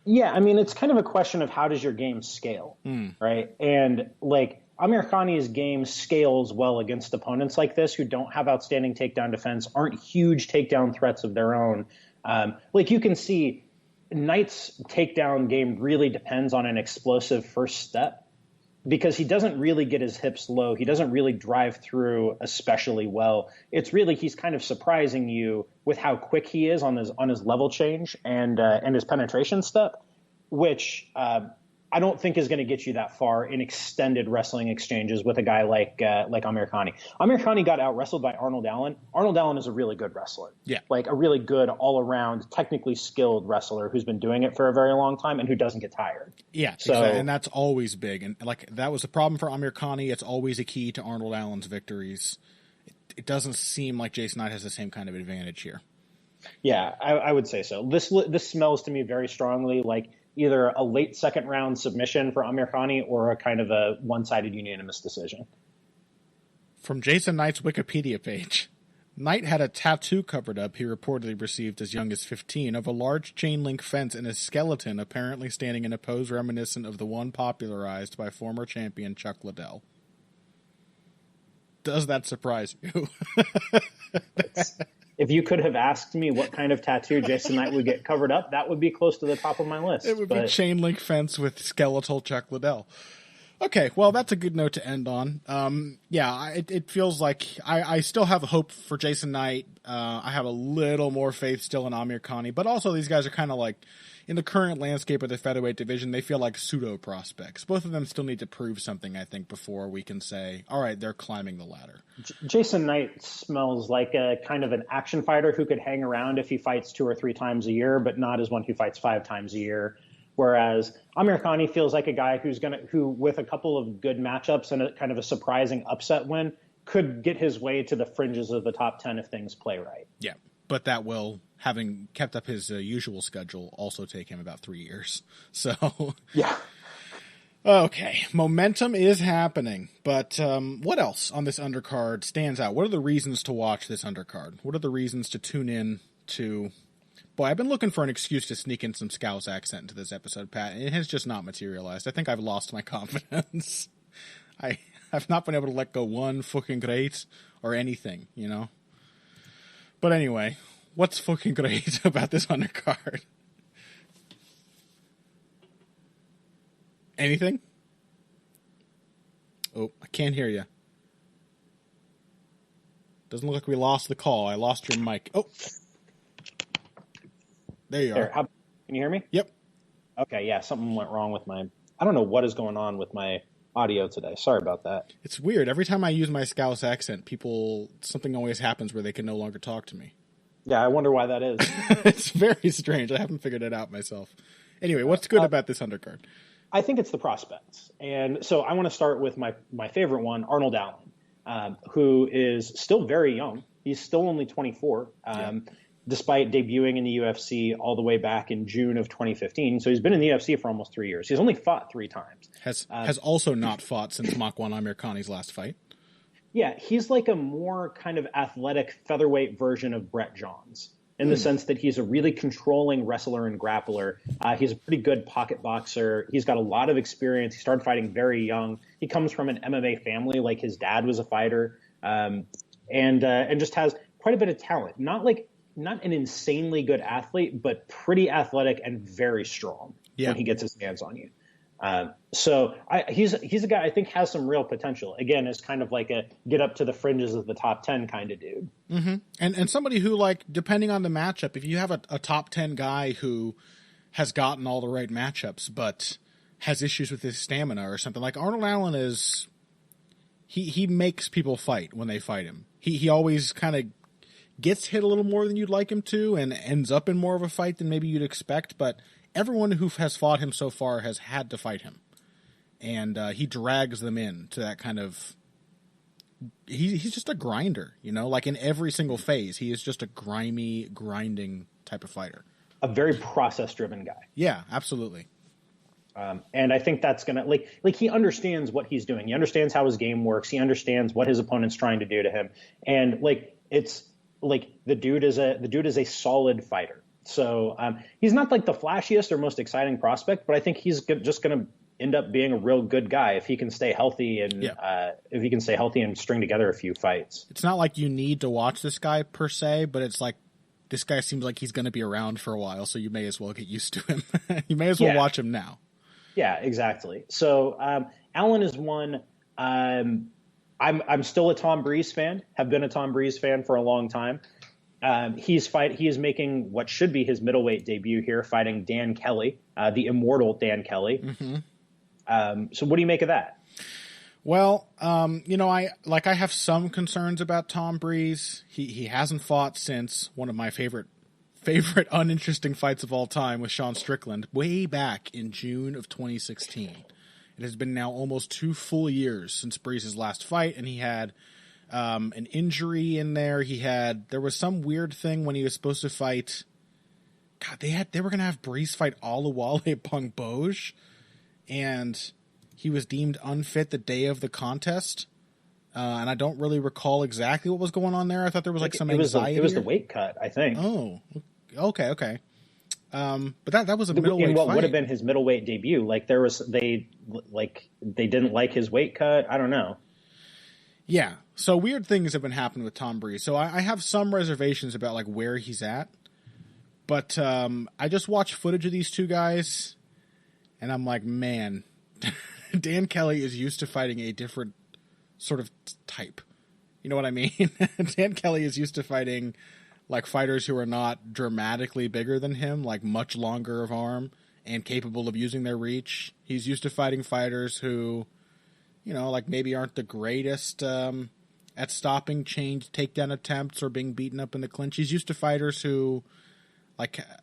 [SPEAKER 1] Yeah, I mean, it's kind of a question of how does your game scale, right? And like Amirkhani's game scales well against opponents like this who don't have outstanding takedown defense, aren't huge takedown threats of their own. Like you can see Knight's takedown game really depends on an explosive first step, because he doesn't really get his hips low. He doesn't really drive through especially well. It's really, he's kind of surprising you with how quick he is on his level change and his penetration step, which I don't think is going to get you that far in extended wrestling exchanges with a guy like Amirkhani. Amirkhani got out wrestled by Arnold Allen. Arnold Allen is a really good wrestler. Yeah. Like a really good all around technically skilled wrestler who's been doing it for a very long time and who doesn't get tired.
[SPEAKER 2] Yeah. So, exactly. And that's always big. And like that was a problem for Amirkhani. It's always a key to Arnold Allen's victories. It doesn't seem like Jason Knight has the same kind of advantage here.
[SPEAKER 1] Yeah, I would say so. This smells to me very strongly like either a late second round submission for Amirkhani or a kind of a one-sided unanimous decision.
[SPEAKER 2] From Jason Knight's Wikipedia page, Knight had a tattoo covered up he reportedly received as young as 15 of a large chain link fence and a skeleton apparently standing in a pose reminiscent of the one popularized by former champion Chuck Liddell. Does that surprise you?
[SPEAKER 1] If you could have asked me what kind of tattoo Jason Knight would get covered up, that would be close to the top of my list.
[SPEAKER 2] It would be chain link fence with skeletal Chuck Liddell. Okay, well, that's a good note to end on. It feels like I still have hope for Jason Knight. I have a little more faith still in Amirkhani, but also these guys are kind of like, in the current landscape of the featherweight division, they feel like pseudo prospects. Both of them still need to prove something, I think, before we can say, all right, they're climbing the ladder.
[SPEAKER 1] Jason Knight smells like a kind of an action fighter who could hang around if he fights 2 or 3 times a year, but not as one who fights 5 times a year. Whereas Amirkhani feels like a guy who with a couple of good matchups and a kind of a surprising upset win could get his way to the fringes of the top 10 if things play right.
[SPEAKER 2] Yeah, but that will, having kept up his usual schedule, also take him about 3 years. So
[SPEAKER 1] yeah.
[SPEAKER 2] Okay, momentum is happening, but what else on this undercard stands out? What are the reasons to watch this undercard? What are the reasons to tune in to... Boy, I've been looking for an excuse to sneak in some Scouse accent into this episode, Pat, and it has just not materialized. I think I've lost my confidence. I've not been able to let go one fucking great or anything, you know? But anyway, what's fucking great about this undercard? Anything? Oh, I can't hear you. Doesn't look like we lost the call. I lost your mic. Oh. There you are.
[SPEAKER 1] Can you hear me?
[SPEAKER 2] Yep.
[SPEAKER 1] Okay, yeah, something went wrong with I don't know what is going on with my audio today. Sorry about that.
[SPEAKER 2] It's weird. Every time I use my Scouse accent, something always happens where they can no longer talk to me.
[SPEAKER 1] Yeah, I wonder why that is.
[SPEAKER 2] It's very strange. I haven't figured it out myself. Anyway, what's good about this undercard?
[SPEAKER 1] I think it's the prospects. And so I want to start with my favorite one, Arnold Allen, who is still very young. He's still only 24. Despite debuting in the UFC all the way back in June of 2015. So he's been in the UFC for almost 3 years. He's only fought 3 times.
[SPEAKER 2] Has also not fought since Makwan Amirkhani's last fight.
[SPEAKER 1] Yeah, he's like a more kind of athletic featherweight version of Brett Johns in the sense that he's a really controlling wrestler and grappler. He's a pretty good pocket boxer. He's got a lot of experience. He started fighting very young. He comes from an MMA family, like his dad was a fighter, and just has quite a bit of talent. Not an insanely good athlete, but pretty athletic and very strong when he gets his hands on you. So he's a guy I think has some real potential. Again, is kind of like a get up to the fringes of the top 10 kind of dude.
[SPEAKER 2] Mm-hmm. And somebody who, like, depending on the matchup, if you have a top 10 guy who has gotten all the right matchups but has issues with his stamina or something, like Arnold Allen is, he makes people fight when they fight him. He always kind of gets hit a little more than you'd like him to and ends up in more of a fight than maybe you'd expect, but everyone who has fought him so far has had to fight him. And he drags them in to that kind of... He's just a grinder, you know? Like in every single phase, he is just a grinding type of fighter.
[SPEAKER 1] A very process-driven guy.
[SPEAKER 2] Yeah, absolutely.
[SPEAKER 1] And I think that's going to... Like he understands what he's doing. He understands how his game works. He understands what his opponent's trying to do to him. And, it's... the dude is a solid fighter. So he's not like the flashiest or most exciting prospect, but I think he's just going to end up being a real good guy if he can stay healthy and string together a few fights.
[SPEAKER 2] It's not like you need to watch this guy per se, but it's like this guy seems like he's going to be around for a while, so you may as well get used to him. You may as well watch him now. Yeah,
[SPEAKER 1] exactly. So Allen is one. I'm still a Tom Breeze fan, have been a Tom Breeze fan for a long time. He is making what should be his middleweight debut here, fighting Dan Kelly, the immortal Dan Kelly. Mm-hmm. So what do you make of that?
[SPEAKER 2] Well, I have some concerns about Tom Breeze. He hasn't fought since one of my favorite uninteresting fights of all time with Sean Strickland way back in June of 2016. It has been now almost 2 full years since Breeze's last fight, and he had an injury in there. There was some weird thing when he was supposed to fight. God, they were going to have Breeze fight Oluwale Pongboj, and he was deemed unfit the day of the contest. And I don't really recall exactly what was going on there. I thought there was some anxiety.
[SPEAKER 1] It was the weight cut, I think.
[SPEAKER 2] Oh, okay. But that was a middleweight
[SPEAKER 1] in what
[SPEAKER 2] fight.
[SPEAKER 1] Would have been his middleweight debut. They didn't like his weight cut. I don't know.
[SPEAKER 2] Yeah. So weird things have been happening with Tom Breeze. So I have some reservations about where he's at. But I just watched footage of these two guys, and I'm like, man, Dan Kelly is used to fighting a different sort of type. You know what I mean? Dan Kelly is used to fighting fighters who are not dramatically bigger than him, much longer of arm and capable of using their reach. He's used to fighting fighters who, maybe aren't the greatest at stopping change takedown attempts or being beaten up in the clinch. He's used to fighters who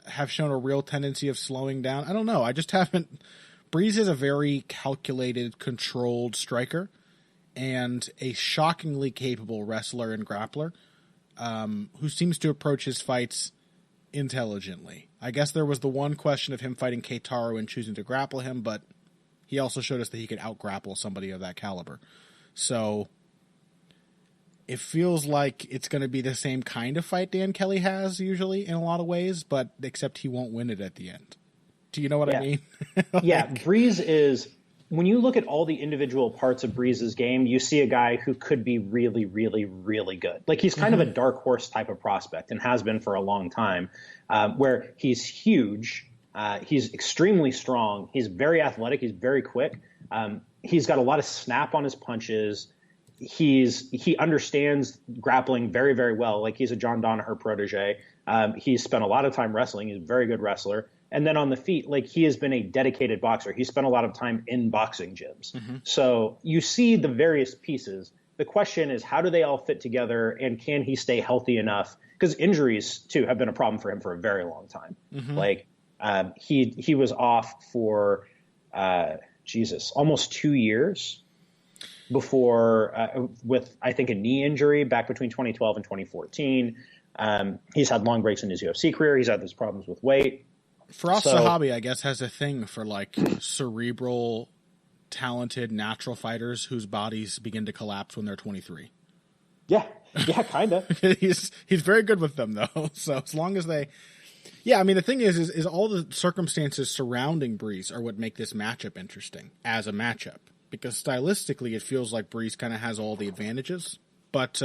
[SPEAKER 2] have shown a real tendency of slowing down. I don't know. I just haven't. Breeze is a very calculated, controlled striker, and a shockingly capable wrestler and grappler who seems to approach his fights intelligently. I guess there was the one question of him fighting Keitaro and choosing to grapple him, but he also showed us that he could out-grapple somebody of that caliber. So it feels like it's going to be the same kind of fight Dan Kelly has usually in a lot of ways, but except he won't win it at the end. Do you know what I mean?
[SPEAKER 1] Yeah, Breeze is, when you look at all the individual parts of Breeze's game, you see a guy who could be really, really, really good. Like, he's kind of a dark horse type of prospect and has been for a long time, where he's huge, he's extremely strong, he's very athletic, he's very quick, he's got a lot of snap on his punches, he understands grappling very, very well. Like, he's a John Danaher protege. He's spent a lot of time wrestling. He's a very good wrestler. And then on the feet, like, he has been a dedicated boxer. He spent a lot of time in boxing gyms. So you see the various pieces. The question is, how do they all fit together, and can he stay healthy enough? Because injuries, too, have been a problem for him for a very long time. Like, he was off for, almost 2 years before with, I think, a knee injury back between 2012 and 2014. He's had long breaks in his UFC career. He's had those problems with weight.
[SPEAKER 2] Firas Zahabi, I guess, has a thing for, like, cerebral, talented, natural fighters whose bodies begin to collapse when they're 23.
[SPEAKER 1] Yeah, kind of.
[SPEAKER 2] he's very good with them, though. So as long as they... Yeah, I mean, the thing is all the circumstances surrounding Breeze are what make this matchup interesting as a matchup. Because stylistically, it feels like Breeze kind of has all the advantages. But,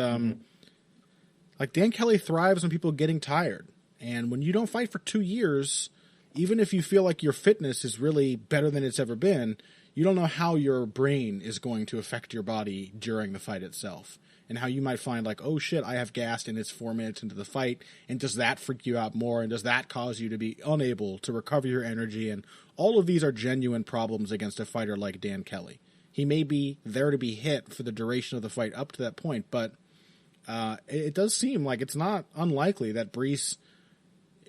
[SPEAKER 2] like, Dan Kelly thrives on people getting tired. And when you don't fight for 2 years... Even if you feel like your fitness is really better than it's ever been, you don't know how your brain is going to affect your body during the fight itself. And how you might find, like, oh shit, I have gassed and it's 4 minutes into the fight. And does that freak you out more? And does that cause you to be unable to recover your energy? And all of these are genuine problems against a fighter like Dan Kelly. He may be there to be hit for the duration of the fight up to that point, but it does seem like it's not unlikely that Breeze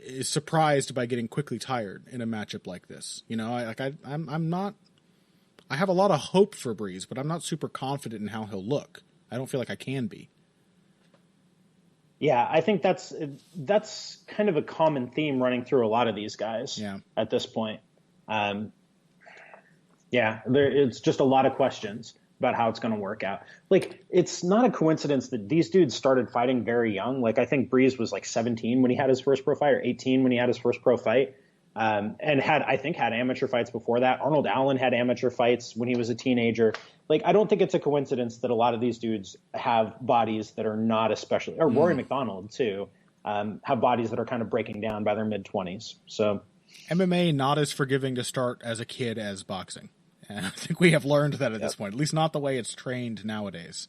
[SPEAKER 2] is surprised by getting quickly tired in a matchup like this. You know, I'm not. I have a lot of hope for Breeze, but I'm not super confident in how he'll look. I don't feel like I can be.
[SPEAKER 1] Yeah, I think that's kind of a common theme running through a lot of these guys at this point. It's just a lot of questions about how it's going to work out. Like, it's not a coincidence that these dudes started fighting very young. Like, I think Breeze was like 17 when he had his first pro fight, or 18 when he had his first pro fight, and had amateur fights before that. Arnold Allen had amateur fights when he was a teenager. Like, I don't think it's a coincidence that a lot of these dudes have bodies that are not especially, or Rory McDonald too, have bodies that are kind of breaking down by their mid-20s. So
[SPEAKER 2] MMA not as forgiving to start as a kid as boxing. And I think we have learned that at this point, at least not the way it's trained nowadays.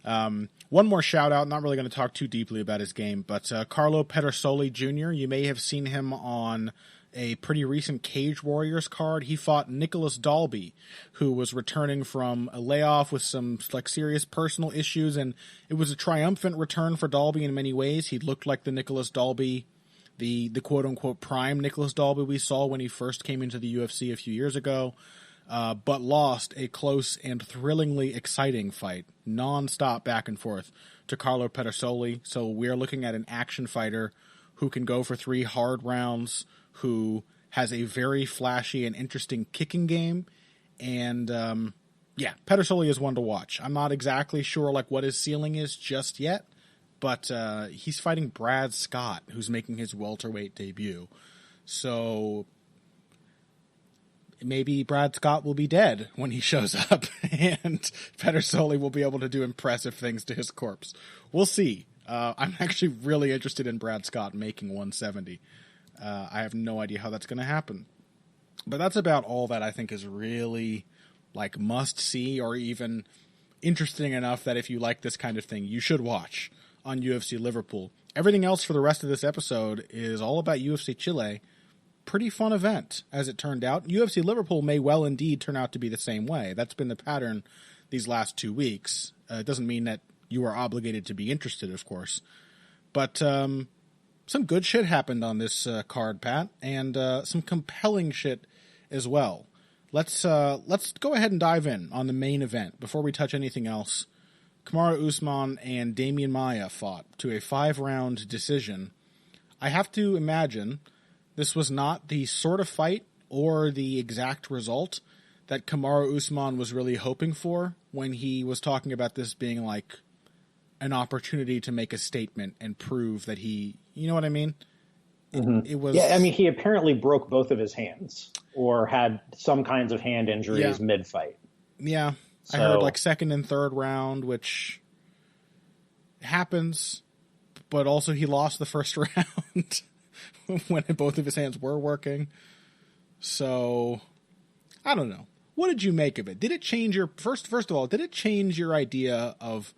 [SPEAKER 2] One more shout out, not really going to talk too deeply about his game, but Carlo Soli Jr., you may have seen him on a pretty recent Cage Warriors card. He fought Nicholas Dalby, who was returning from a layoff with some like serious personal issues, and it was a triumphant return for Dalby in many ways. He looked like the Nicholas Dalby, the quote-unquote prime Nicholas Dalby we saw when he first came into the UFC a few years ago. But lost a close and thrillingly exciting fight, non-stop back and forth, to Carlo Soli. So we're looking at an action fighter who can go for 3 hard rounds, who has a very flashy and interesting kicking game, and Soli is one to watch. I'm not exactly sure like what his ceiling is just yet, but he's fighting Brad Scott, who's making his welterweight debut. So maybe Brad Scott will be dead when he shows up, and Soli will be able to do impressive things to his corpse. We'll see. I'm actually really interested in Brad Scott making 170. I have no idea how that's going to happen. But that's about all that I think is really like must see, or even interesting enough that if you like this kind of thing, you should watch on UFC Liverpool. Everything else for the rest of this episode is all about UFC Chile. Pretty fun event, as it turned out. UFC Liverpool may well indeed turn out to be the same way. That's been the pattern these last 2 weeks. It doesn't mean that you are obligated to be interested, of course. But some good shit happened on this card, Pat, and some compelling shit as well. let's go ahead and dive in on the main event before we touch anything else. Kamaru Usman and Damian Maia fought to a 5-round decision. I have to imagine this was not the sort of fight or the exact result that Kamaru Usman was really hoping for when he was talking about this being like an opportunity to make a statement and prove that he, you know what I mean? It was.
[SPEAKER 1] Yeah, I mean, he apparently broke both of his hands or had some kinds of hand injuries mid-fight.
[SPEAKER 2] Yeah, so, I heard like second and third round, which happens, but also he lost the first round when both of his hands were working. So, I don't know. What did you make of it? Did it change your first of all? Did it change your idea of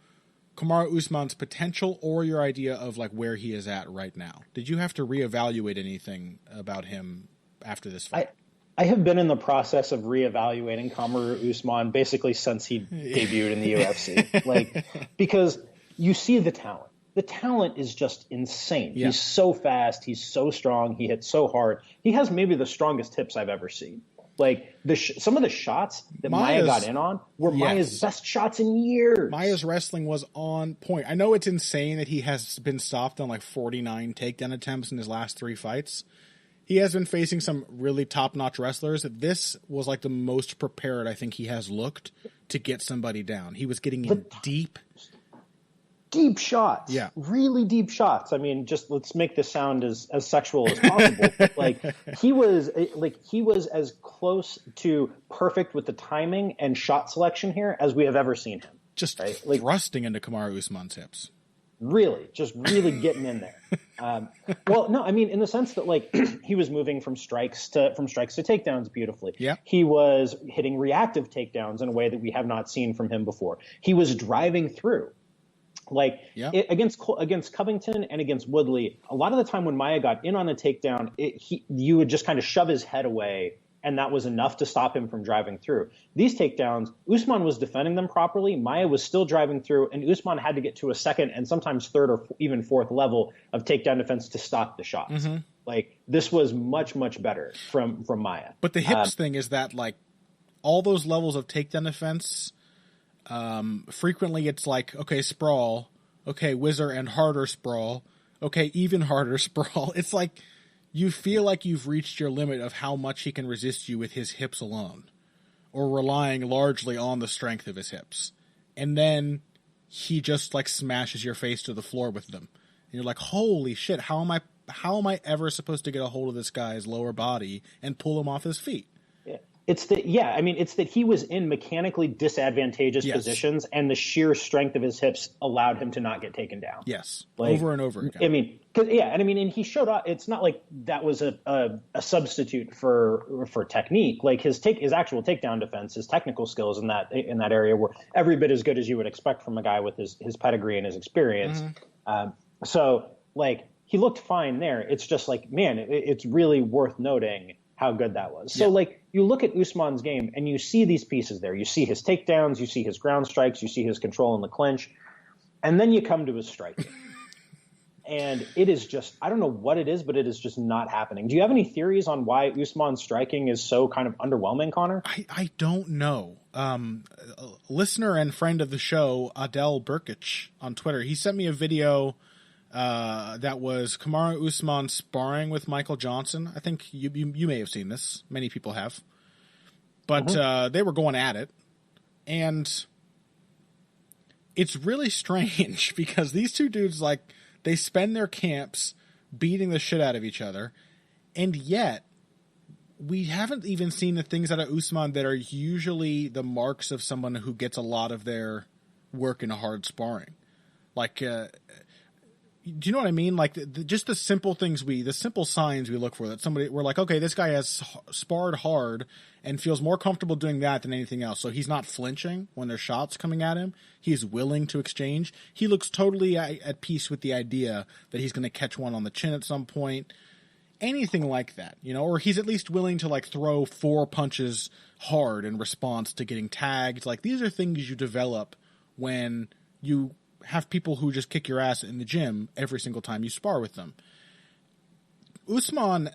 [SPEAKER 2] Kamaru Usman's potential or your idea of like where he is at right now? Did you have to reevaluate anything about him after this fight?
[SPEAKER 1] I have been in the process of reevaluating Kamaru Usman basically since he debuted in the UFC. Like, because you see the talent. The talent is just insane. Yeah. He's so fast. He's so strong. He hits so hard. He has maybe the strongest hips I've ever seen. Like some of the shots that Maia got in on were Maia's best shots in years.
[SPEAKER 2] Maia's wrestling was on point. I know it's insane that he has been stopped on like 49 takedown attempts in his last 3 fights. He has been facing some really top-notch wrestlers. This was like the most prepared I think he has looked to get somebody down. He was getting in deep
[SPEAKER 1] shots. Yeah. Really deep shots. I mean, just let's make this sound as sexual as possible. But like he was as close to perfect with the timing and shot selection here as we have ever seen him.
[SPEAKER 2] Just like thrusting into Kamaru Usman's hips.
[SPEAKER 1] Really getting in there. Well, no, I mean, in the sense that like he was moving from strikes to takedowns beautifully.
[SPEAKER 2] Yeah.
[SPEAKER 1] He was hitting reactive takedowns in a way that we have not seen from him before. He was driving through. Like against Covington and against Woodley, a lot of the time when Maia got in on a takedown, you would just kind of shove his head away, and that was enough to stop him from driving through. These takedowns, Usman was defending them properly. Maia was still driving through, and Usman had to get to a second and sometimes third or even fourth level of takedown defense to stop the shots. Mm-hmm. Like this was much, much better from Maia.
[SPEAKER 2] But the hips thing is that like all those levels of takedown defense. Frequently it's like, okay, sprawl, okay, whizzer and harder sprawl, okay, even harder sprawl. It's like you feel like you've reached your limit of how much he can resist you with his hips alone or relying largely on the strength of his hips. And then he just like smashes your face to the floor with them. And you're like, holy shit, how am I ever supposed to get a hold of this guy's lower body and pull him off his feet?
[SPEAKER 1] It's that he was in mechanically disadvantageous positions, and the sheer strength of his hips allowed him to not get taken down.
[SPEAKER 2] Yes, like, over and over again.
[SPEAKER 1] I mean, and he showed up. It's not like that was a substitute for technique. Like his actual takedown defense, his technical skills in that area were every bit as good as you would expect from a guy with his pedigree and his experience. Mm-hmm. So like he looked fine there. It's just like, man, it's really worth noting how good that was. So like you look at Usman's game and you see these pieces there. You see his takedowns, you see his ground strikes, you see his control in the clinch, and then you come to his striking. And it is just, I don't know what it is, but it is just not happening. Do you have any theories on why Usman's striking is so kind of underwhelming, Connor?
[SPEAKER 2] I don't know. A listener and friend of the show, Adel Burkic on Twitter, he sent me a video that was Kamaru Usman sparring with Michael Johnson. I think you may have seen this. Many people have. But they were going at it. And it's really strange because these two dudes, like, they spend their camps beating the shit out of each other. And yet, we haven't even seen the things out of Usman that are usually the marks of someone who gets a lot of their work in hard sparring. Like, do you know what I mean? Like just the simple things the simple signs we look for that we're like, okay, this guy has sparred hard and feels more comfortable doing that than anything else. So he's not flinching when there's shots coming at him. He's willing to exchange. He looks totally at peace with the idea that he's going to catch one on the chin at some point. Anything like that, or he's at least willing to like throw 4 punches hard in response to getting tagged. Like these are things you develop when you have people who just kick your ass in the gym every single time you spar with them. Usman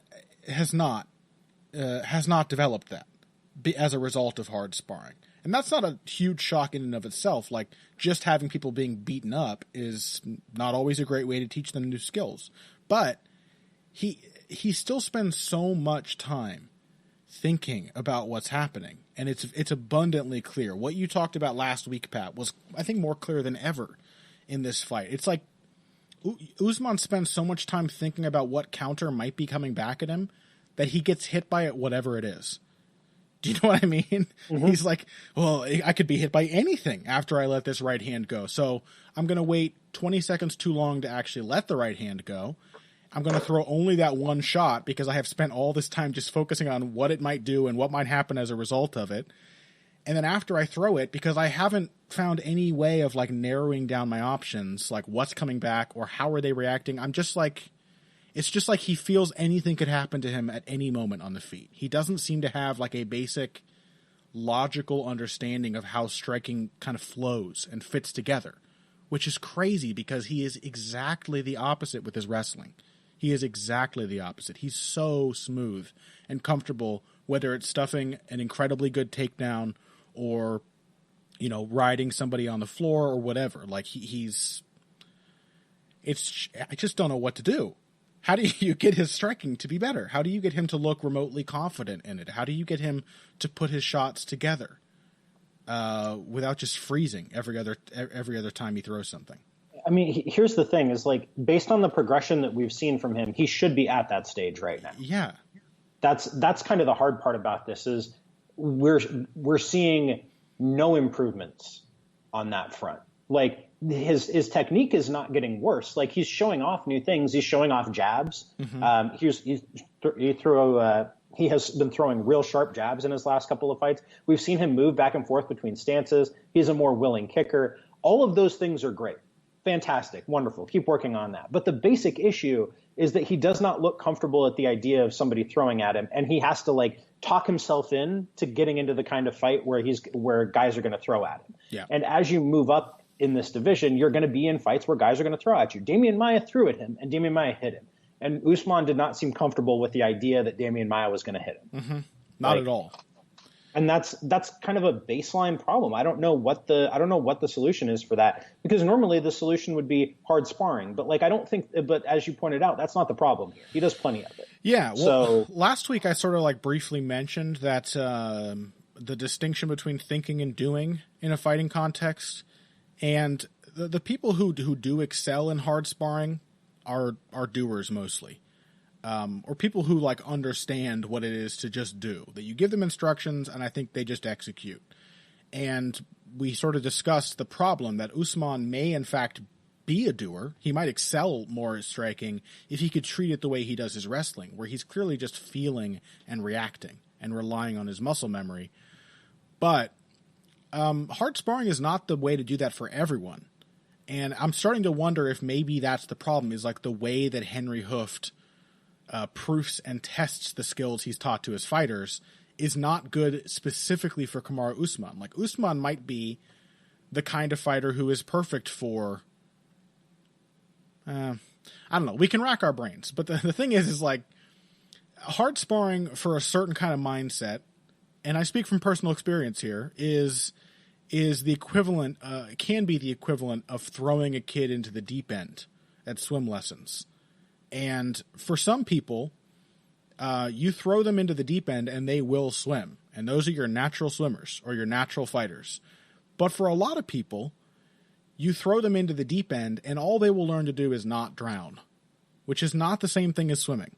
[SPEAKER 2] has not developed that. as a result of hard sparring. And that's not a huge shock in and of itself. Like, just having people being beaten up is not always a great way to teach them new skills. But he still spends so much time thinking about what's happening. And it's abundantly clear. What you talked about last week, Pat, was, I think, more clear than ever in this fight. It's like Usman spends so much time thinking about what counter might be coming back at him that he gets hit by it, whatever it is. Do you know what I mean? Mm-hmm. He's like, well, I could be hit by anything after I let this right hand go. So I'm going to wait 20 seconds too long to actually let the right hand go. I'm going to throw only that one shot because I have spent all this time just focusing on what it might do and what might happen as a result of it. And then after I throw it, because I haven't found any way of like narrowing down my options, like what's coming back or how are they reacting, I'm just like, it's just like he feels anything could happen to him at any moment on the feet. He doesn't seem to have like a basic logical understanding of how striking kind of flows and fits together, which is crazy because he is exactly the opposite with his wrestling. He is exactly the opposite. He's so smooth and comfortable, whether it's stuffing an incredibly good takedown or, you know, riding somebody on the floor or whatever. Like I just don't know what to do. How do you get his striking to be better? How do you get him to look remotely confident in it? How do you get him to put his shots together without just freezing every other time he throws something?
[SPEAKER 1] I mean, here's the thing: is like based on the progression that we've seen from him, he should be at that stage right now.
[SPEAKER 2] Yeah,
[SPEAKER 1] that's kind of the hard part about this is we're seeing no improvements on that front. Like his technique is not getting worse. Like he's showing off new things. He's showing off jabs. Mm-hmm. He has been throwing real sharp jabs in his last couple of fights. We've seen him move back and forth between stances. He's a more willing kicker. All of those things are great. Fantastic. Wonderful. Keep working on that. But the basic issue is that he does not look comfortable at the idea of somebody throwing at him. And he has to like talk himself in to getting into the kind of fight where guys are going to throw at him.
[SPEAKER 2] Yeah.
[SPEAKER 1] And as you move up in this division, you're going to be in fights where guys are going to throw at you. Damian Maia threw at him, and Damian Maia hit him. And Usman did not seem comfortable with the idea that Damian Maia was going to hit him.
[SPEAKER 2] Mm-hmm. Not at all.
[SPEAKER 1] And that's kind of a baseline problem. I don't know what the solution is for that, because normally the solution would be hard sparring. But like but as you pointed out, that's not the problem here. He does plenty of it.
[SPEAKER 2] Yeah. Well, last week I sort of like briefly mentioned that the distinction between thinking and doing in a fighting context. And the people who do excel in hard sparring are doers mostly, or people who like understand what it is to just do. That you give them instructions, and I think they just execute. And we sort of discussed the problem that Usman may in fact be a doer. He might excel more at striking if he could treat it the way he does his wrestling, where he's clearly just feeling and reacting and relying on his muscle memory. But hard sparring is not the way to do that for everyone. And I'm starting to wonder if maybe that's the problem, is like the way that Henry Hooft proofs and tests the skills he's taught to his fighters is not good specifically for Kamaru Usman. Like Usman might be the kind of fighter who is perfect for, I don't know, we can rack our brains. But the thing is like hard sparring for a certain kind of mindset, and I speak from personal experience here, is the equivalent, can be the equivalent of throwing a kid into the deep end at swim lessons. And for some people, you throw them into the deep end and they will swim. And those are your natural swimmers or your natural fighters. But for a lot of people, you throw them into the deep end and all they will learn to do is not drown, which is not the same thing as swimming.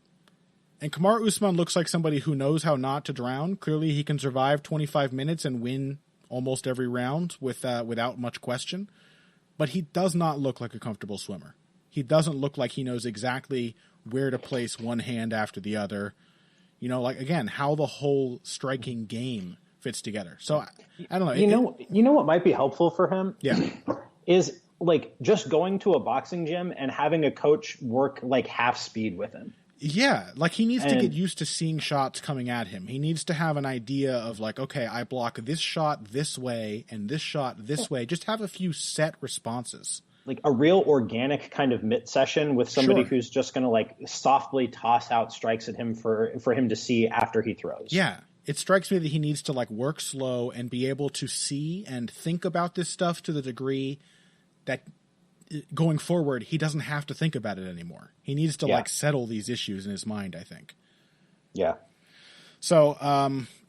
[SPEAKER 2] And Kamaru Usman looks like somebody who knows how not to drown. Clearly he can survive 25 minutes and win almost every round without much question. But he does not look like a comfortable swimmer. He doesn't look like he knows exactly where to place one hand after the other. You know, like, again, how the whole striking game fits together. So, I don't know.
[SPEAKER 1] You know what might be helpful for him?
[SPEAKER 2] Yeah.
[SPEAKER 1] Is, like, just going to a boxing gym and having a coach work, like, half speed with him.
[SPEAKER 2] Yeah, like he needs to get used to seeing shots coming at him. He needs to have an idea of like, okay, I block this shot this way and this shot this way. Just have a few set responses.
[SPEAKER 1] Like a real organic kind of mitt session with somebody who's just going to like softly toss out strikes at him for him to see after he throws.
[SPEAKER 2] Yeah. it strikes me that he needs to like work slow and be able to see and think about this stuff to the degree that going forward, he doesn't have to think about it anymore. He needs to like settle these issues in his mind, I think.
[SPEAKER 1] Yeah.
[SPEAKER 2] So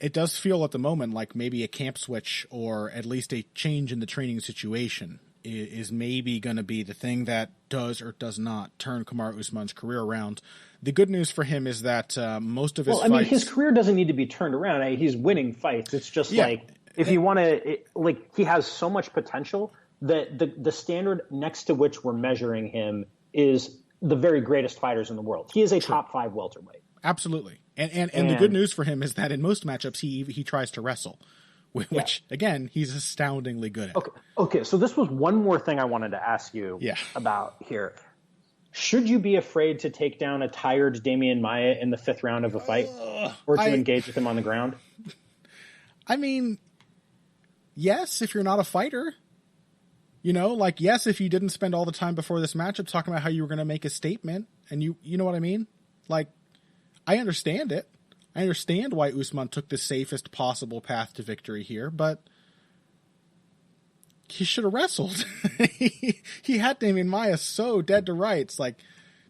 [SPEAKER 2] it does feel at the moment like maybe a camp switch or at least a change in the training situation is maybe going to be the thing that does or does not turn Kamaru Usman's career around. The good news for him is that most of his fights...
[SPEAKER 1] I mean, his career doesn't need to be turned around. He's winning fights. It's just like, if you want to... Like, he has so much potential that the standard next to which we're measuring him is the very greatest fighters in the world. He is a top 5 welterweight.
[SPEAKER 2] Absolutely. And the good news for him is that in most matchups, he tries to wrestle, which, again, he's astoundingly good at.
[SPEAKER 1] Okay, so this was one more thing I wanted to ask you about here. Should you be afraid to take down a tired Demian Maia in the 5th round of a fight or to engage with him on the ground?
[SPEAKER 2] I mean, yes, if you're not a fighter. You know, like, yes, if you didn't spend all the time before this matchup talking about how you were going to make a statement and you know what I mean? Like, I understand it. I understand why Usman took the safest possible path to victory here, but he should have wrestled. He had Demian Maia so dead to rights. Like,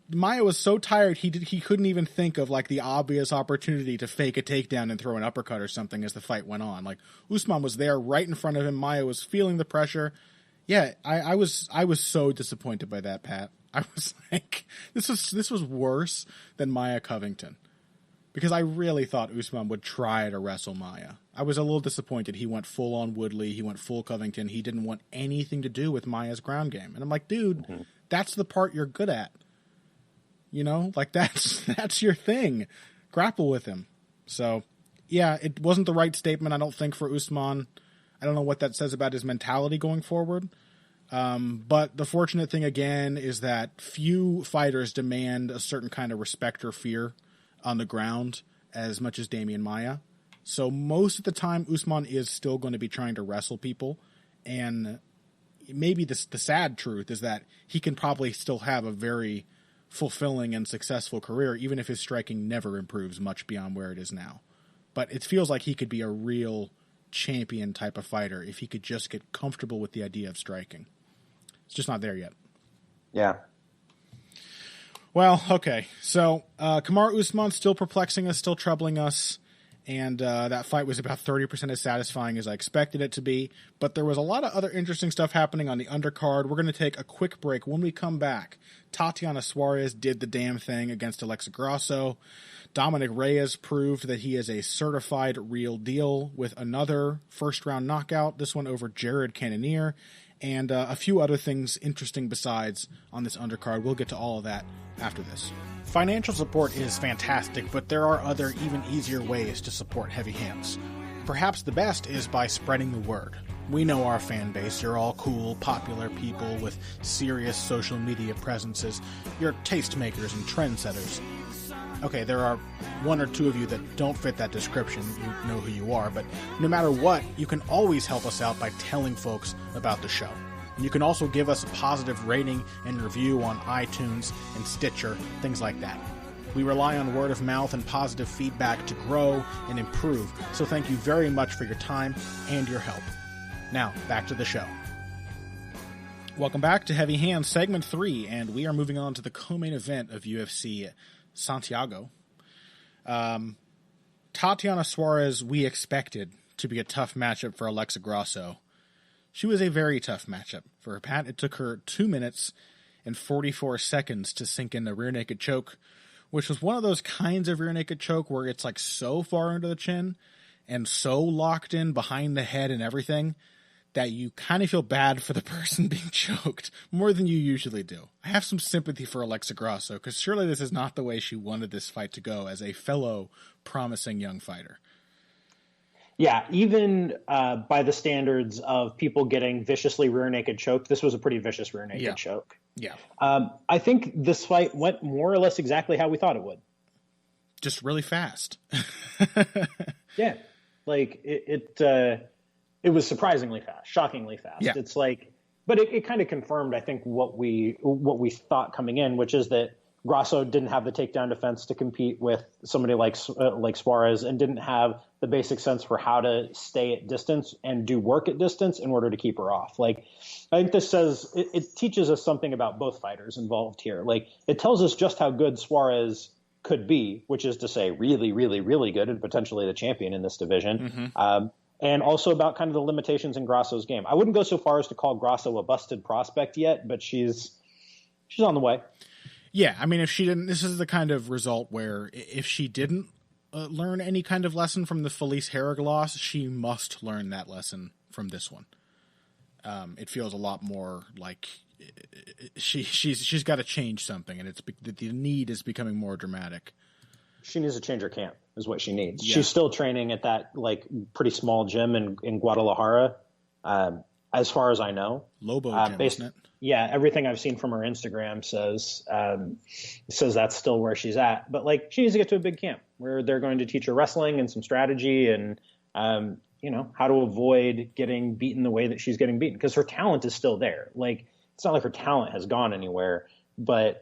[SPEAKER 2] Maia was so tired he couldn't even think of like the obvious opportunity to fake a takedown and throw an uppercut or something as the fight went on. Like, Usman was there right in front of him. Maia was feeling the pressure. Yeah, I was so disappointed by that, Pat. I was like, this was worse than Maia Covington. Because I really thought Usman would try to wrestle Maia. I was a little disappointed. He went full on Woodley. He went full Covington. He didn't want anything to do with Maia's ground game. And I'm like, dude, that's the part you're good at. You know, like that's your thing. Grapple with him. So, yeah, it wasn't the right statement, I don't think, for Usman. I don't know what that says about his mentality going forward. But the fortunate thing, again, is that few fighters demand a certain kind of respect or fear on the ground as much as Demian Maia. So most of the time, Usman is still going to be trying to wrestle people. And maybe the sad truth is that he can probably still have a very fulfilling and successful career, even if his striking never improves much beyond where it is now. But it feels like he could be a real champion type of fighter if he could just get comfortable with the idea of striking. It's just not there yet.
[SPEAKER 1] Yeah.
[SPEAKER 2] Well, okay. So Kamaru Usman still perplexing us, still troubling us, and that fight was about 30% as satisfying as I expected it to be. But there was a lot of other interesting stuff happening on the undercard. We're going to take a quick break. When we come back, Tatiana Suarez did the damn thing against Alexa Grasso. Dominic Reyes proved that he is a certified real deal with another first-round knockout, this one over Jared Cannonier, and a few other things interesting besides on this undercard. We'll get to all of that after this. Financial support is fantastic, but there are other, even easier ways to support Heavy Hands. Perhaps the best is by spreading the word. We know our fan base. You're all cool, popular people with serious social media presences. You're tastemakers and trendsetters. Okay, there are one or two of you that don't fit that description. You know who you are, but no matter what, you can always help us out by telling folks about the show. And you can also give us a positive rating and review on iTunes and Stitcher, things like that. We rely on word of mouth and positive feedback to grow and improve, so thank you very much for your time and your help. Now, back to the show. Welcome back to Heavy Hands, Segment 3, and we are moving on to the co-main event of UFC Santiago. Tatiana Suarez, we expected to be a tough matchup for Alexa Grasso. She was a very tough matchup for her, Pat. It took her 2 minutes and 44 seconds to sink in the rear naked choke, which was one of those kinds of rear naked choke where it's like so far under the chin and so locked in behind the head and everything that you kind of feel bad for the person being choked more than you usually do. I have some sympathy for Alexa Grasso because surely this is not the way she wanted this fight to go as a fellow promising young fighter.
[SPEAKER 1] Yeah, even by the standards of people getting viciously rear naked choked, this was a pretty vicious rear naked choke.
[SPEAKER 2] Yeah.
[SPEAKER 1] I think this fight went more or less exactly how we thought it would.
[SPEAKER 2] Just really fast.
[SPEAKER 1] Yeah. Like it was surprisingly fast, shockingly fast.
[SPEAKER 2] Yeah.
[SPEAKER 1] It's like, but it kind of confirmed, I think, what we thought coming in, which is that Grasso didn't have the takedown defense to compete with somebody like Suarez and didn't have the basic sense for how to stay at distance and do work at distance in order to keep her off. Like, I think this says it teaches us something about both fighters involved here. Like, it tells us just how good Suarez could be, which is to say really, really, really good and potentially the champion in this division. And also about kind of the limitations in Grasso's game. I wouldn't go so far as to call Grasso a busted prospect yet, but she's on the way.
[SPEAKER 2] Yeah, I mean, if she didn't, this is the kind of result where if she didn't learn any kind of lesson from the Felice Herrig loss, she must learn that lesson from this one. It feels a lot more like she's got to change something, and the need is becoming more dramatic.
[SPEAKER 1] She needs to change her camp, is what she needs.
[SPEAKER 2] Yeah.
[SPEAKER 1] She's still training at that like pretty small gym in Guadalajara, as far as I know.
[SPEAKER 2] Lobo gym, isn't it?
[SPEAKER 1] Yeah, everything I've seen from her Instagram says that's still where she's at. But like, she needs to get to a big camp where they're going to teach her wrestling and some strategy and how to avoid getting beaten the way that she's getting beaten, because her talent is still there. Like, it's not like her talent has gone anywhere, but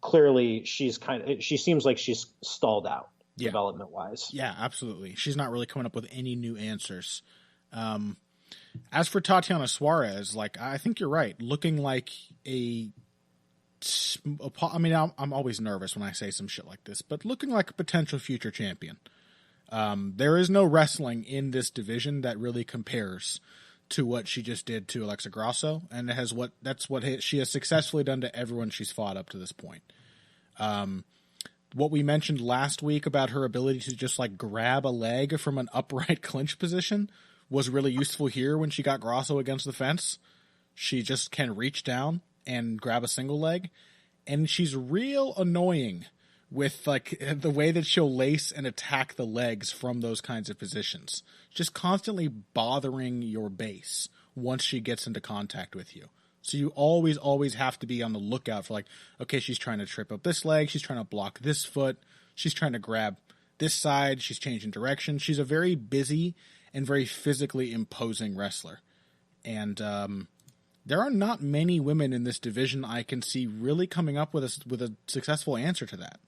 [SPEAKER 1] clearly she seems like she's stalled out development wise.
[SPEAKER 2] Yeah, absolutely. She's not really coming up with any new answers. As for Tatiana Suarez, like, I think you're right. Looking like I'm always nervous when I say some shit like this, but looking like a potential future champion. There is no wrestling in this division that really compares to what she just did to Alexa Grasso, and that's what she has successfully done to everyone she's fought up to this point. What we mentioned last week about her ability to just like grab a leg from an upright clinch position was really useful here when she got Grasso against the fence. She just can reach down and grab a single leg, and she's real annoying with like the way that she'll lace and attack the legs from those kinds of positions. Just constantly bothering your base once she gets into contact with you. So you always have to be on the lookout for like, okay, she's trying to trip up this leg, she's trying to block this foot, she's trying to grab this side, she's changing direction. She's a very busy and very physically imposing wrestler. And there are not many women in this division I can see really coming up with a successful answer to that.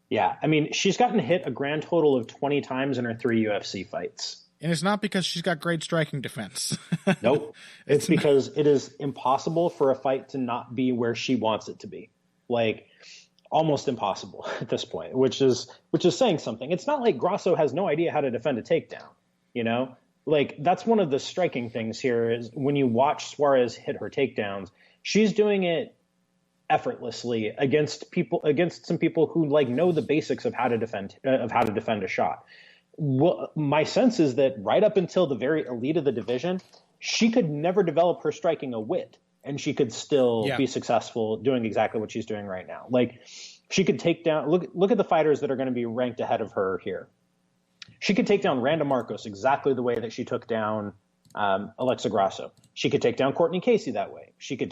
[SPEAKER 1] Yeah, I mean, she's gotten hit a grand total of 20 times in her 3 UFC fights.
[SPEAKER 2] And it's not because she's got great striking defense.
[SPEAKER 1] Nope. It's because it is impossible for a fight to not be where she wants it to be. Like, almost impossible at this point, which is saying something. It's not like Grasso has no idea how to defend a takedown, you know? Like, that's one of the striking things here is when you watch Suarez hit her takedowns, she's doing it effortlessly against some people who like know the basics of how to defend a shot. Well, my sense is that right up until the very elite of the division, she could never develop her striking a whit, and she could still be successful doing exactly what she's doing right now. Like, she could take down, look at the fighters that are going to be ranked ahead of her here. She could take down Randa Marcos exactly the way that she took down Alexa Grasso. She could take down Courtney Casey that way. She could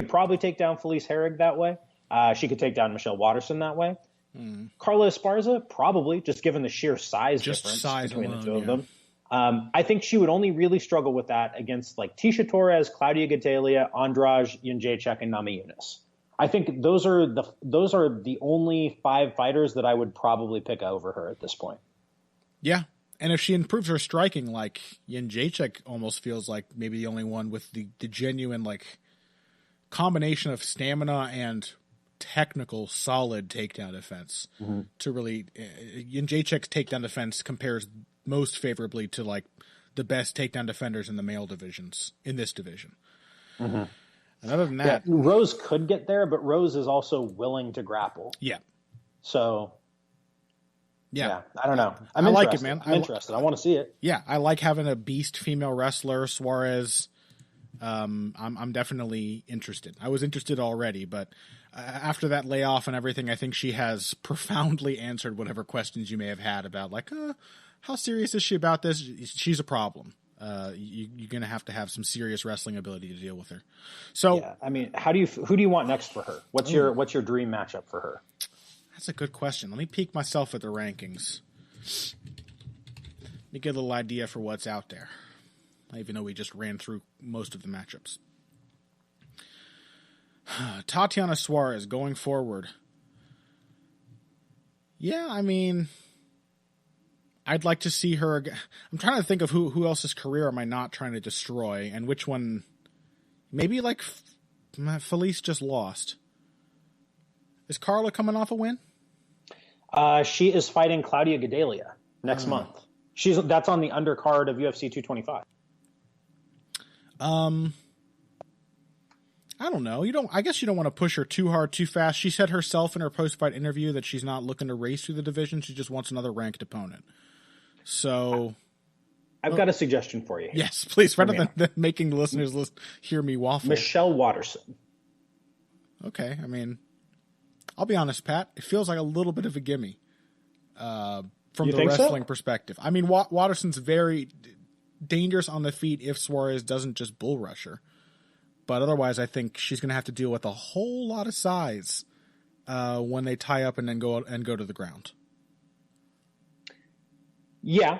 [SPEAKER 1] probably take down Felice Herrig that way. She could take down Michelle Watterson that way. Carla Esparza, probably, just given the sheer size difference between the two of them. I think she would only really struggle with that against like Tisha Torres, Claudia Gadelia, Andrade, Jędrzejczyk, and Nami Yunus. I think those are the only 5 fighters that I would probably pick over her at this point.
[SPEAKER 2] Yeah. And if she improves her striking, like Jędrzejczyk almost feels like maybe the only one with the genuine like combination of stamina and technical solid takedown defense to really Jędrzejczyk's takedown defense compares most favorably to like the best takedown defenders in the male divisions in this division. And other than that,
[SPEAKER 1] Rose could get there, but Rose is also willing to grapple.
[SPEAKER 2] Yeah.
[SPEAKER 1] So
[SPEAKER 2] yeah,
[SPEAKER 1] I don't know.
[SPEAKER 2] I like it, man.
[SPEAKER 1] I'm interested. I want to see it.
[SPEAKER 2] Yeah, I like having a beast female wrestler, Suarez. I'm definitely interested. I was interested already, but after that layoff and everything, I think she has profoundly answered whatever questions you may have had about like, how serious is she about this? She's a problem. You're going to have some serious wrestling ability to deal with her. So,
[SPEAKER 1] yeah, I mean, who do you want next for her? What's your dream matchup for her?
[SPEAKER 2] That's a good question. Let me peek myself at the rankings. Let me get a little idea for what's out there. Even though we just ran through most of the matchups. Tatiana Suarez going forward. Yeah, I mean, I'd like to see her. I'm trying to think of who else's career am I not trying to destroy, and which one. Maybe like Felice just lost. Is Carla coming off a win?
[SPEAKER 1] She is fighting Claudia Gadelha next month. That's on the undercard of UFC 225.
[SPEAKER 2] I don't know. I guess you don't want to push her too hard, too fast. She said herself in her post-fight interview that she's not looking to race through the division. She just wants another ranked opponent. So,
[SPEAKER 1] I've got a suggestion for you.
[SPEAKER 2] Yes, please. Rather than making the listeners hear me waffle.
[SPEAKER 1] Michelle Waterson.
[SPEAKER 2] Okay, I mean, I'll be honest, Pat. It feels like a little bit of a gimme from the wrestling perspective. I mean, Waterson's very dangerous on the feet if Suarez doesn't just bull rush her. But otherwise, I think she's going to have to deal with a whole lot of size when they tie up and then go to the ground.
[SPEAKER 1] Yeah.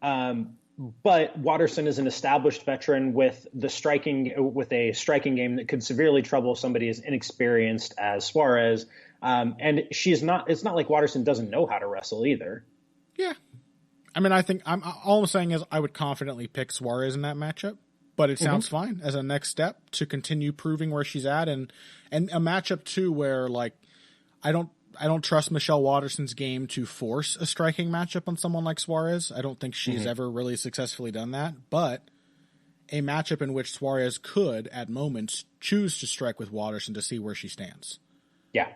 [SPEAKER 1] But Waterson is an established veteran with a striking game that could severely trouble somebody as inexperienced as Suarez. And it's not like Waterson doesn't know how to wrestle either.
[SPEAKER 2] Yeah. I mean, I think all I'm saying is I would confidently pick Suarez in that matchup, but it sounds fine as a next step to continue proving where she's at and a matchup too, where like, I don't trust Michelle Waterson's game to force a striking matchup on someone like Suarez. I don't think she's ever really successfully done that, but a matchup in which Suarez could, at moments, choose to strike with Waterson to see where she stands.
[SPEAKER 1] Yeah.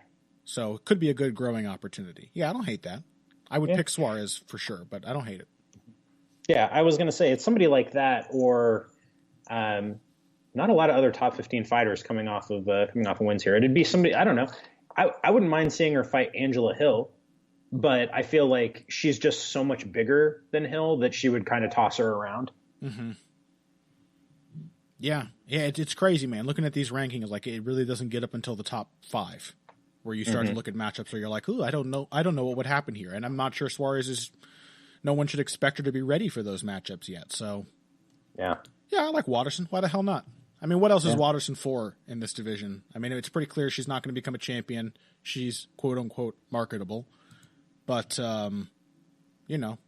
[SPEAKER 2] So it could be a good growing opportunity. Yeah, I don't hate that. I would pick Suarez for sure, but I don't hate it. Yeah,
[SPEAKER 1] I was going to say it's somebody like that, or not a lot of other top 15 fighters coming off of wins here. It'd be somebody, I don't know. I wouldn't mind seeing her fight Angela Hill, but I feel like she's just so much bigger than Hill that she would kind of toss her around.
[SPEAKER 2] Mm-hmm. Yeah, it's crazy, man. Looking at these rankings, like it really doesn't get up until the top 5, where you start to look at matchups where you're like, ooh, I don't know what would happen here, and I'm not sure Suarez is. No one should expect her to be ready for those matchups yet. So, yeah, I like Waterson. Why the hell not? I mean, what else is Waterson for in this division? I mean, it's pretty clear she's not going to become a champion. She's quote unquote marketable, but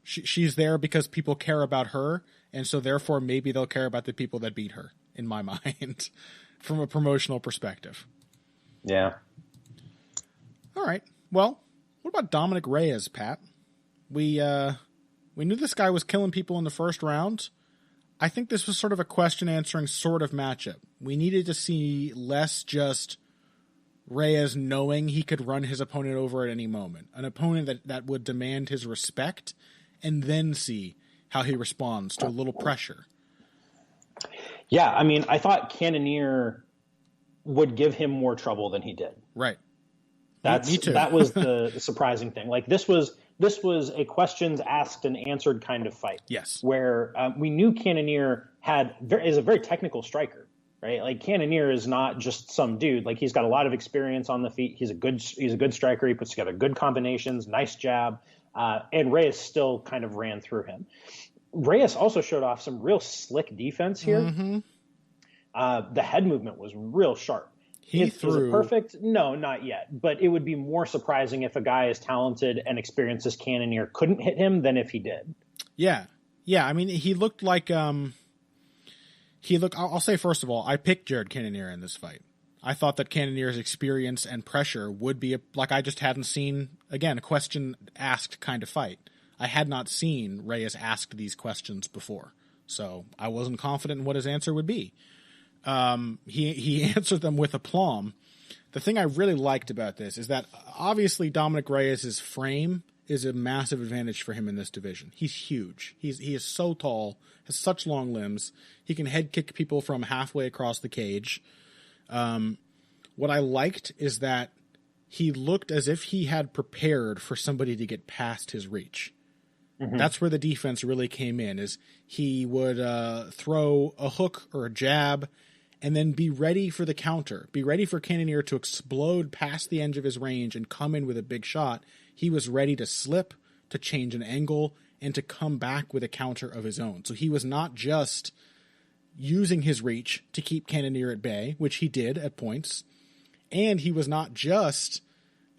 [SPEAKER 2] she's there because people care about her, and so therefore maybe they'll care about the people that beat her. In my mind, from a promotional perspective.
[SPEAKER 1] Yeah.
[SPEAKER 2] All right. Well, what about Dominic Reyes, Pat? We knew this guy was killing people in the first round. I think this was sort of a question answering sort of matchup. We needed to see less just Reyes knowing he could run his opponent over at any moment. An opponent that would demand his respect, and then see how he responds to a little pressure.
[SPEAKER 1] Yeah, I mean, I thought Cannonier would give him more trouble than he did.
[SPEAKER 2] Right.
[SPEAKER 1] Me too. That was the surprising thing. Like this was a questions asked and answered kind of fight.
[SPEAKER 2] Yes.
[SPEAKER 1] Where we knew Cannonier is a very technical striker, right? Like Cannonier is not just some dude. Like he's got a lot of experience on the feet. He's a good striker. He puts together good combinations, nice jab, and Reyes still kind of ran through him. Reyes also showed off some real slick defense here.
[SPEAKER 2] Mm-hmm.
[SPEAKER 1] The head movement was real sharp. Is it perfect? No, not yet. But it would be more surprising if a guy as talented and experienced as Cannonier couldn't hit him than if he did.
[SPEAKER 2] Yeah. I mean, he looked like I'll say first of all, I picked Jared Cannonier in this fight. I thought that Cannonier's experience and pressure would be I just hadn't seen, again, a question asked kind of fight. I had not seen Reyes asked these questions before, so I wasn't confident in what his answer would be. He answered them with aplomb. The thing I really liked about this is that obviously Dominic Reyes' frame is a massive advantage for him in this division. He's huge. He is so tall, has such long limbs. He can head kick people from halfway across the cage. What I liked is that he looked as if he had prepared for somebody to get past his reach. Mm-hmm. That's where the defense really came in, is he would throw a hook or a jab and then be ready for the counter, be ready for Cannonier to explode past the edge of his range and come in with a big shot. He was ready to slip, to change an angle, and to come back with a counter of his own. So he was not just using his reach to keep Cannonier at bay, which he did at points, and he was not just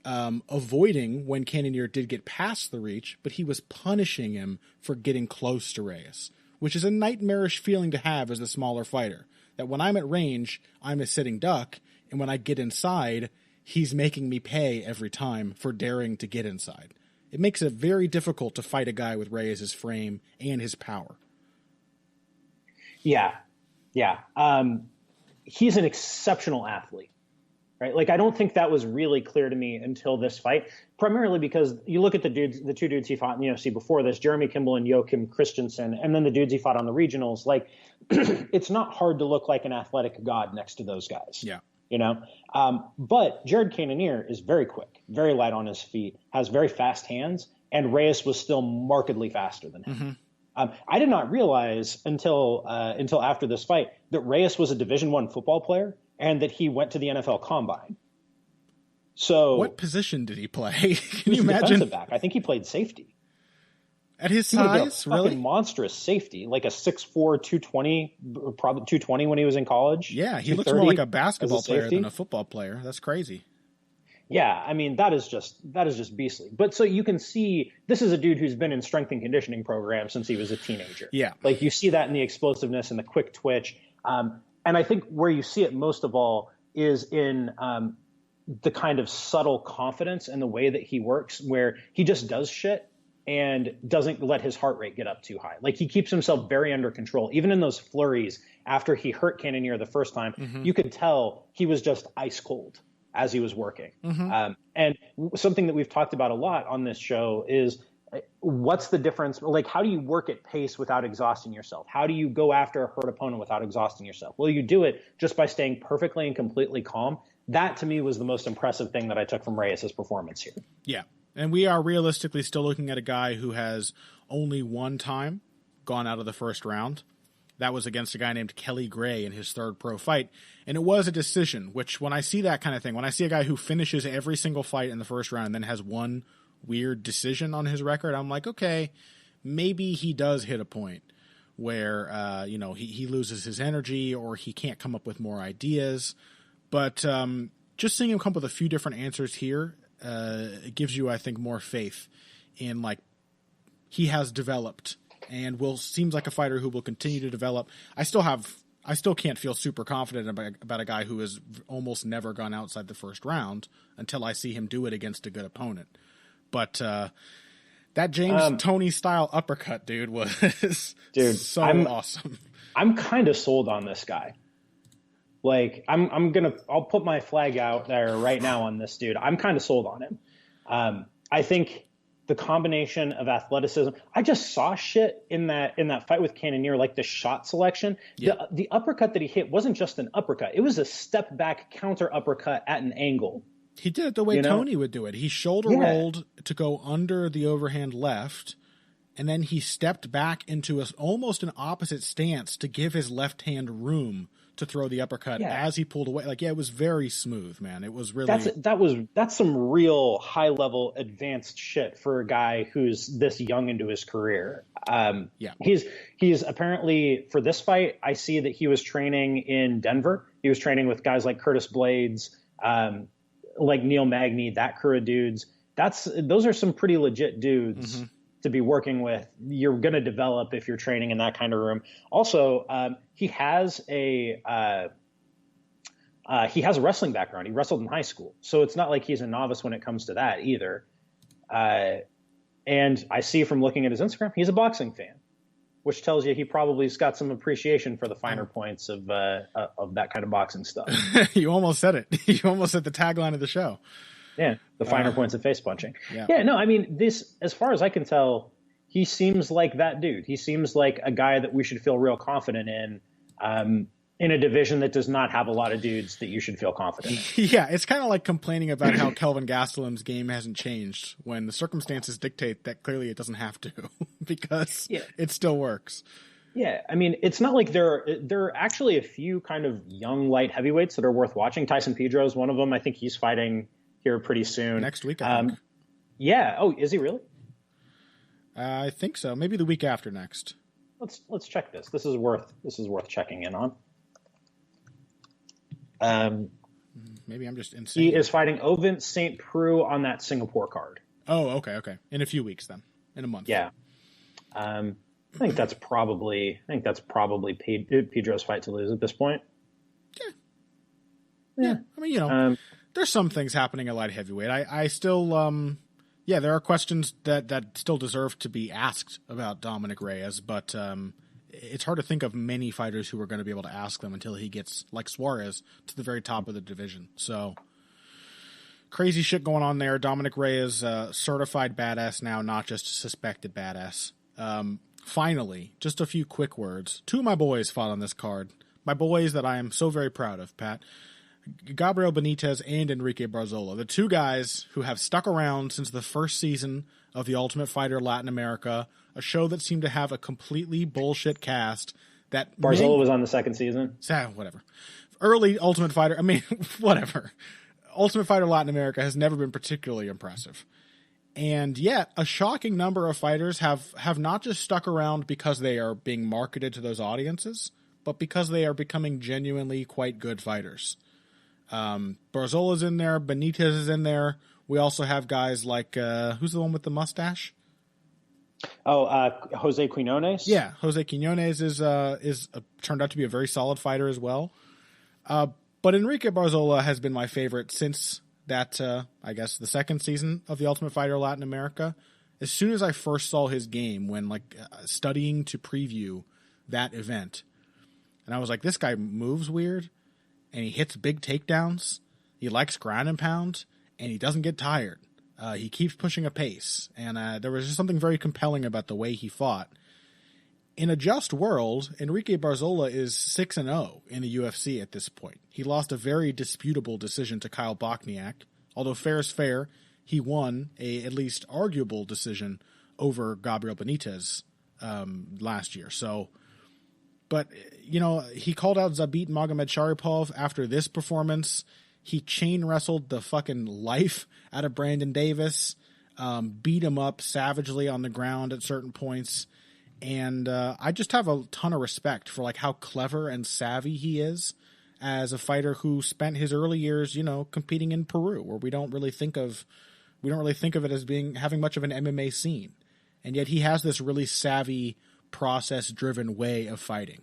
[SPEAKER 2] avoiding when Cannonier did get past the reach, but he was punishing him for getting close to Reyes, which is a nightmarish feeling to have as the smaller fighter. That when I'm at range, I'm a sitting duck, and when I get inside, he's making me pay every time for daring to get inside. It makes it very difficult to fight a guy with Reyes' frame and his power.
[SPEAKER 1] Yeah. He's an exceptional athlete, right? Like, I don't think that was really clear to me until this fight, primarily because you look at the two dudes he fought in the UFC before this, Jeremy Kimball and Joachim Christensen, and then the dudes he fought on the regionals. Like, it's not hard to look like an athletic god next to those guys.
[SPEAKER 2] Yeah.
[SPEAKER 1] You know, but Jared Cannonier is very quick, very light on his feet, has very fast hands, and Reyes was still markedly faster than him. I did not realize until after this fight that Reyes was a Division I football player and that he went to the NFL Combine. So,
[SPEAKER 2] what position did he play? Can you
[SPEAKER 1] imagine?
[SPEAKER 2] imagine?
[SPEAKER 1] Defensive back. I think he played safety.
[SPEAKER 2] At his size, really?
[SPEAKER 1] Monstrous safety, like a 6'4", 220, probably 220 when he was in college.
[SPEAKER 2] Yeah, he looks more like a basketball player than a football player. That's crazy.
[SPEAKER 1] Yeah, I mean, that is just beastly. But so you can see this is a dude who's been in strength and conditioning programs since he was a teenager.
[SPEAKER 2] Yeah.
[SPEAKER 1] Like, you see that in the explosiveness and the quick twitch. And I think where you see it most of all is in the kind of subtle confidence and the way that he works, where he just does shit and doesn't let his heart rate get up too high. Like, he keeps himself very under control. Even in those flurries after he hurt Cannonier the first time, you could tell he was just ice cold as he was working. And something that we've talked about a lot on this show is what's the difference? Like, how do you work at pace without exhausting yourself? How do you go after a hurt opponent without exhausting yourself? Well, you do it just by staying perfectly and completely calm. That, to me, was the most impressive thing that I took from Reyes' performance here.
[SPEAKER 2] Yeah. And we are realistically still looking at a guy who has only one time gone out of the first round. That was against a guy named Kelly Gray in his third pro fight. And it was a decision, which when I see that kind of thing, when I see a guy who finishes every single fight in the first round and then has one weird decision on his record, I'm like, okay, maybe he does hit a point where, he loses his energy or he can't come up with more ideas. But just seeing him come up with a few different answers here, it gives you, I think, more faith in, like, he has developed and seems like a fighter who will continue to develop. I still can't feel super confident about a guy who has almost never gone outside the first round until I see him do it against a good opponent. But that James Toney style uppercut, dude, was so awesome. I'm
[SPEAKER 1] kind of sold on this guy. Like, I'll put my flag out there right now on this dude. I'm kind of sold on him. I think the combination of athleticism, I just saw shit in that fight with Cannonier, like the shot selection. Yeah. The uppercut that he hit wasn't just an uppercut. It was a step back counter uppercut at an angle.
[SPEAKER 2] He did it the way Toney would do it. He shoulder rolled to go under the overhand left, and then he stepped back into almost an opposite stance to give his left hand room to throw the uppercut as he pulled away. Like, it was very smooth, man. It was really that's some real high level advanced shit for a guy who's this young into his career. He's apparently, for this fight, I see that he was training in Denver. He was training with guys like Curtis Blades, like Neil Magny, that crew of dudes. Those are some pretty legit dudes to be working with. You're going to develop if you're training in that kind of room. Also, he has a wrestling background. He wrestled in high school, so it's not like he's a novice when it comes to that either. And I see from looking at his Instagram, he's a boxing fan, which tells you he probably's got some appreciation for the finer points of that kind of boxing stuff. You almost said it. You almost said the tagline of the show.
[SPEAKER 1] Yeah, the finer points of face punching. Yeah, no, I mean, this, as far as I can tell, he seems like that dude. He seems like a guy that we should feel real confident in a division that does not have a lot of dudes that you should feel confident in.
[SPEAKER 2] Yeah, it's kind of like complaining about how Kelvin Gastelum's game hasn't changed when the circumstances dictate that clearly it doesn't have to because it still works.
[SPEAKER 1] Yeah, I mean, it's not like there are actually a few kind of young light heavyweights that are worth watching. Tyson Pedro is one of them. I think he's fighting here pretty soon.
[SPEAKER 2] Next week, I think.
[SPEAKER 1] Yeah. Oh, is he really?
[SPEAKER 2] I think so. Maybe the week after next.
[SPEAKER 1] Let's check this. This is worth checking in on.
[SPEAKER 2] Maybe I'm just insane.
[SPEAKER 1] He is fighting Ovin St. Preux on that Singapore card.
[SPEAKER 2] Oh, okay. In a few weeks then. In a month.
[SPEAKER 1] Yeah. I think that's probably Pedro's fight to lose at this point.
[SPEAKER 2] Yeah. I mean, there's some things happening at light heavyweight. I still, there are questions that still deserve to be asked about Dominic Reyes, but it's hard to think of many fighters who are going to be able to ask them until he gets, like Suarez, to the very top of the division. So crazy shit going on there. Dominic Reyes, certified badass now, not just a suspected badass. Finally, just a few quick words. Two of my boys fought on this card. My boys that I am so very proud of, Pat. Gabriel Benitez and Enrique Barzola. The two guys who have stuck around since the first season of The Ultimate Fighter Latin America, a show that seemed to have a completely bullshit cast. That
[SPEAKER 1] Barzola was on the second season.
[SPEAKER 2] Whatever. Early Ultimate Fighter, whatever. Ultimate Fighter Latin America has never been particularly impressive. And yet, a shocking number of fighters have not just stuck around because they are being marketed to those audiences, but because they are becoming genuinely quite good fighters. Barzola's in there, Benitez is in there. We also have guys like, who's the one with the mustache?
[SPEAKER 1] Jose Quinones?
[SPEAKER 2] Yeah, Jose Quinones is turned out to be a very solid fighter as well. But Enrique Barzola has been my favorite since that, I guess, the second season of The Ultimate Fighter Latin America. As soon as I first saw his game when, studying to preview that event, and I was like, this guy moves weird, and he hits big takedowns, he likes ground and pound, and he doesn't get tired. He keeps pushing a pace, and there was just something very compelling about the way he fought. In a just world, Enrique Barzola is 6-0 in the UFC at this point. He lost a very disputable decision to Kyle Bochniak. Although fair is fair, he won a at least arguable decision over Gabriel Benitez last year. So, but, he called out Zabit Magomedsharipov after this performance. He chain wrestled the fucking life out of Brandon Davis, beat him up savagely on the ground at certain points. And I just have a ton of respect for like how clever and savvy he is as a fighter who spent his early years, competing in Peru, where we don't really think of it as having much of an MMA scene. And yet he has this really savvy, process-driven way of fighting,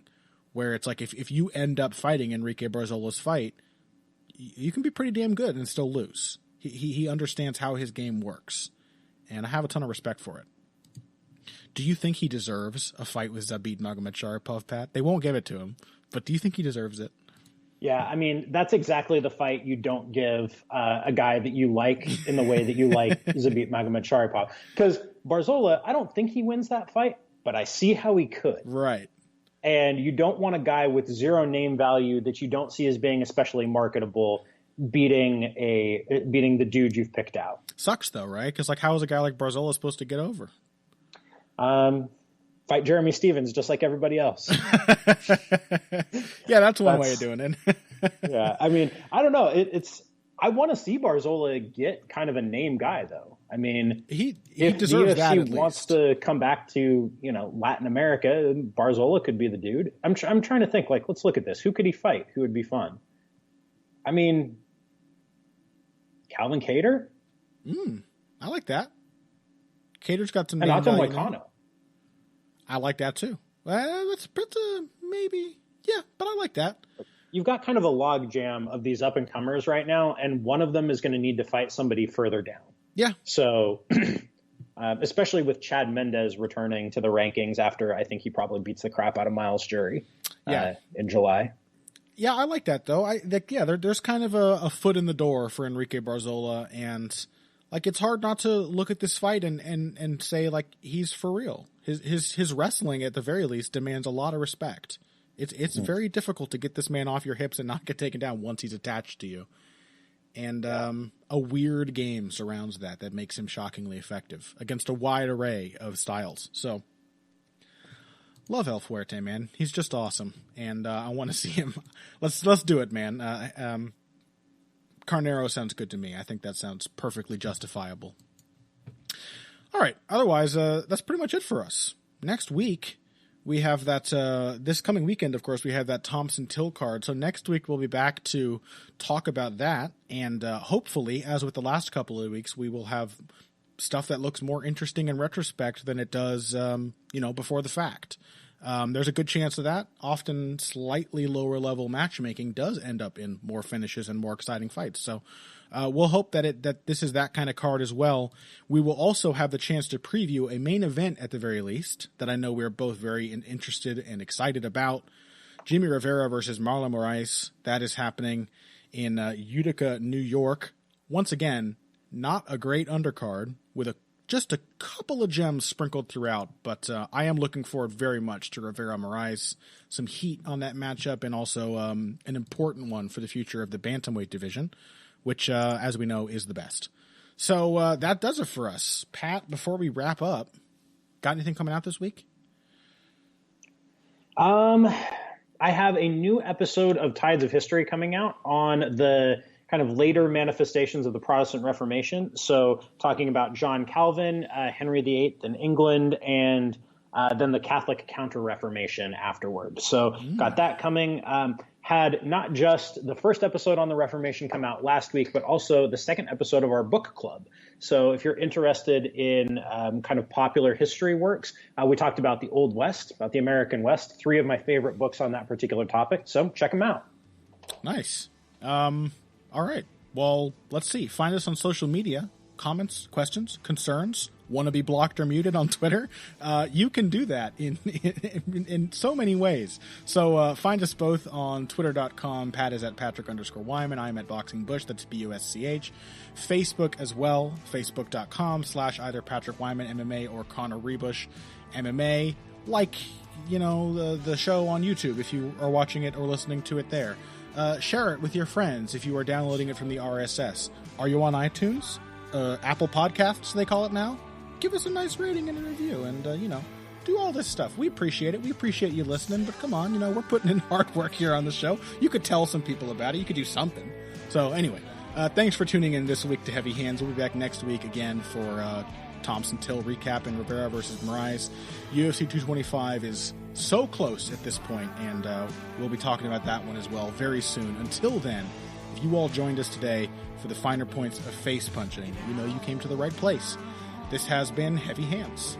[SPEAKER 2] where it's like if you end up fighting Enrique Barzola's fight, you can be pretty damn good and still lose. He understands how his game works, and I have a ton of respect for it. Do you think he deserves a fight with Zabit Magomedsharipov, Pat? They won't give it to him, but do you think he deserves it?
[SPEAKER 1] Yeah, that's exactly the fight you don't give a guy that you like in the way that you like Zabit Magomedsharipov. Because Barzola, I don't think he wins that fight, but I see how he could.
[SPEAKER 2] Right.
[SPEAKER 1] And you don't want a guy with zero name value that you don't see as being especially marketable beating the dude you've picked out.
[SPEAKER 2] Sucks though, right? Because how is a guy like Barzola supposed to get over?
[SPEAKER 1] Fight Jeremy Stevens just like everybody else.
[SPEAKER 2] Yeah, that's one way of doing it.
[SPEAKER 1] Yeah, I don't know. I want to see Barzola get kind of a name guy though.
[SPEAKER 2] He
[SPEAKER 1] if
[SPEAKER 2] deserves
[SPEAKER 1] the UFC wants to come back to Latin America, Barzola could be the dude. I'm trying to think let's look at this. Who could he fight? Who would be fun? Calvin Kattar.
[SPEAKER 2] I like that. Kattar's got some.
[SPEAKER 1] And Anton Moicano.
[SPEAKER 2] I like that too. That's maybe, yeah, but I like that.
[SPEAKER 1] You've got kind of a log jam of these up and comers right now, and one of them is going to need to fight somebody further down.
[SPEAKER 2] Yeah.
[SPEAKER 1] So, especially with Chad Mendez returning to the rankings after I think he probably beats the crap out of Miles Jury in July.
[SPEAKER 2] Yeah, I like that though. There's kind of a foot in the door for Enrique Barzola, and it's hard not to look at this fight and say he's for real. His wrestling at the very least demands a lot of respect. It's very difficult to get this man off your hips and not get taken down once he's attached to you. And a weird game surrounds that makes him shockingly effective against a wide array of styles. So, love El Fuerte, man. He's just awesome, and I want to see him. Let's do it, man. Carnero sounds good to me. I think that sounds perfectly justifiable. All right. Otherwise, that's pretty much it for us. Next week, we have that this coming weekend, of course, we have that Thompson Till card. So next week we'll be back to talk about that. And hopefully, as with the last couple of weeks, we will have stuff that looks more interesting in retrospect than it does, before the fact. There's a good chance of that. Often slightly lower level matchmaking does end up in more finishes and more exciting fights. So we'll hope that this is that kind of card as well. We will also have the chance to preview a main event at the very least that I know we're both very interested and excited about. Jimmie Rivera versus Marlon Morais. That is happening in Utica, New York. Once again, not a great undercard with just a couple of gems sprinkled throughout, but I am looking forward very much to Rivera Morais. Some heat on that matchup, and also an important one for the future of the bantamweight division, which, as we know, is the best. So that does it for us. Pat, before we wrap up, got anything coming out this week?
[SPEAKER 1] I have a new episode of Tides of History coming out on the kind of later manifestations of the Protestant Reformation. So talking about John Calvin, Henry VIII in England, and then the Catholic Counter-Reformation afterward. So got that coming. Had not just the first episode on the Reformation come out last week, but also the second episode of our book club. So if you're interested in kind of popular history works, we talked about the Old West, about the American West, 3 of my favorite books on that particular topic. So check them out.
[SPEAKER 2] Nice. All right. Well, let's see. Find us on social media. Comments, questions, concerns. Want to be blocked or muted on Twitter? You can do that in so many ways. So find us both on twitter.com. Pat is at Patrick_Wyman. I'm at Boxing Bush. That's BUSCH. Facebook as well. Facebook.com/either Patrick Wyman MMA or Connor Rebush MMA. Like, the show on YouTube if you are watching it or listening to it there. Share it with your friends if you are downloading it from the RSS. Are you on iTunes? Apple Podcasts, they call it now? Give us a nice rating and a review and, do all this stuff. We appreciate it. We appreciate you listening, but come on, we're putting in hard work here on the show. You could tell some people about it. You could do something. So anyway, thanks for tuning in this week to Heavy Hands. We'll be back next week again for Thompson Till recap and Rivera versus Morais. UFC 225 is so close at this point, and we'll be talking about that one as well very soon. Until then, if you all joined us today for the finer points of face punching, you came to the right place. This has been Heavy Hands.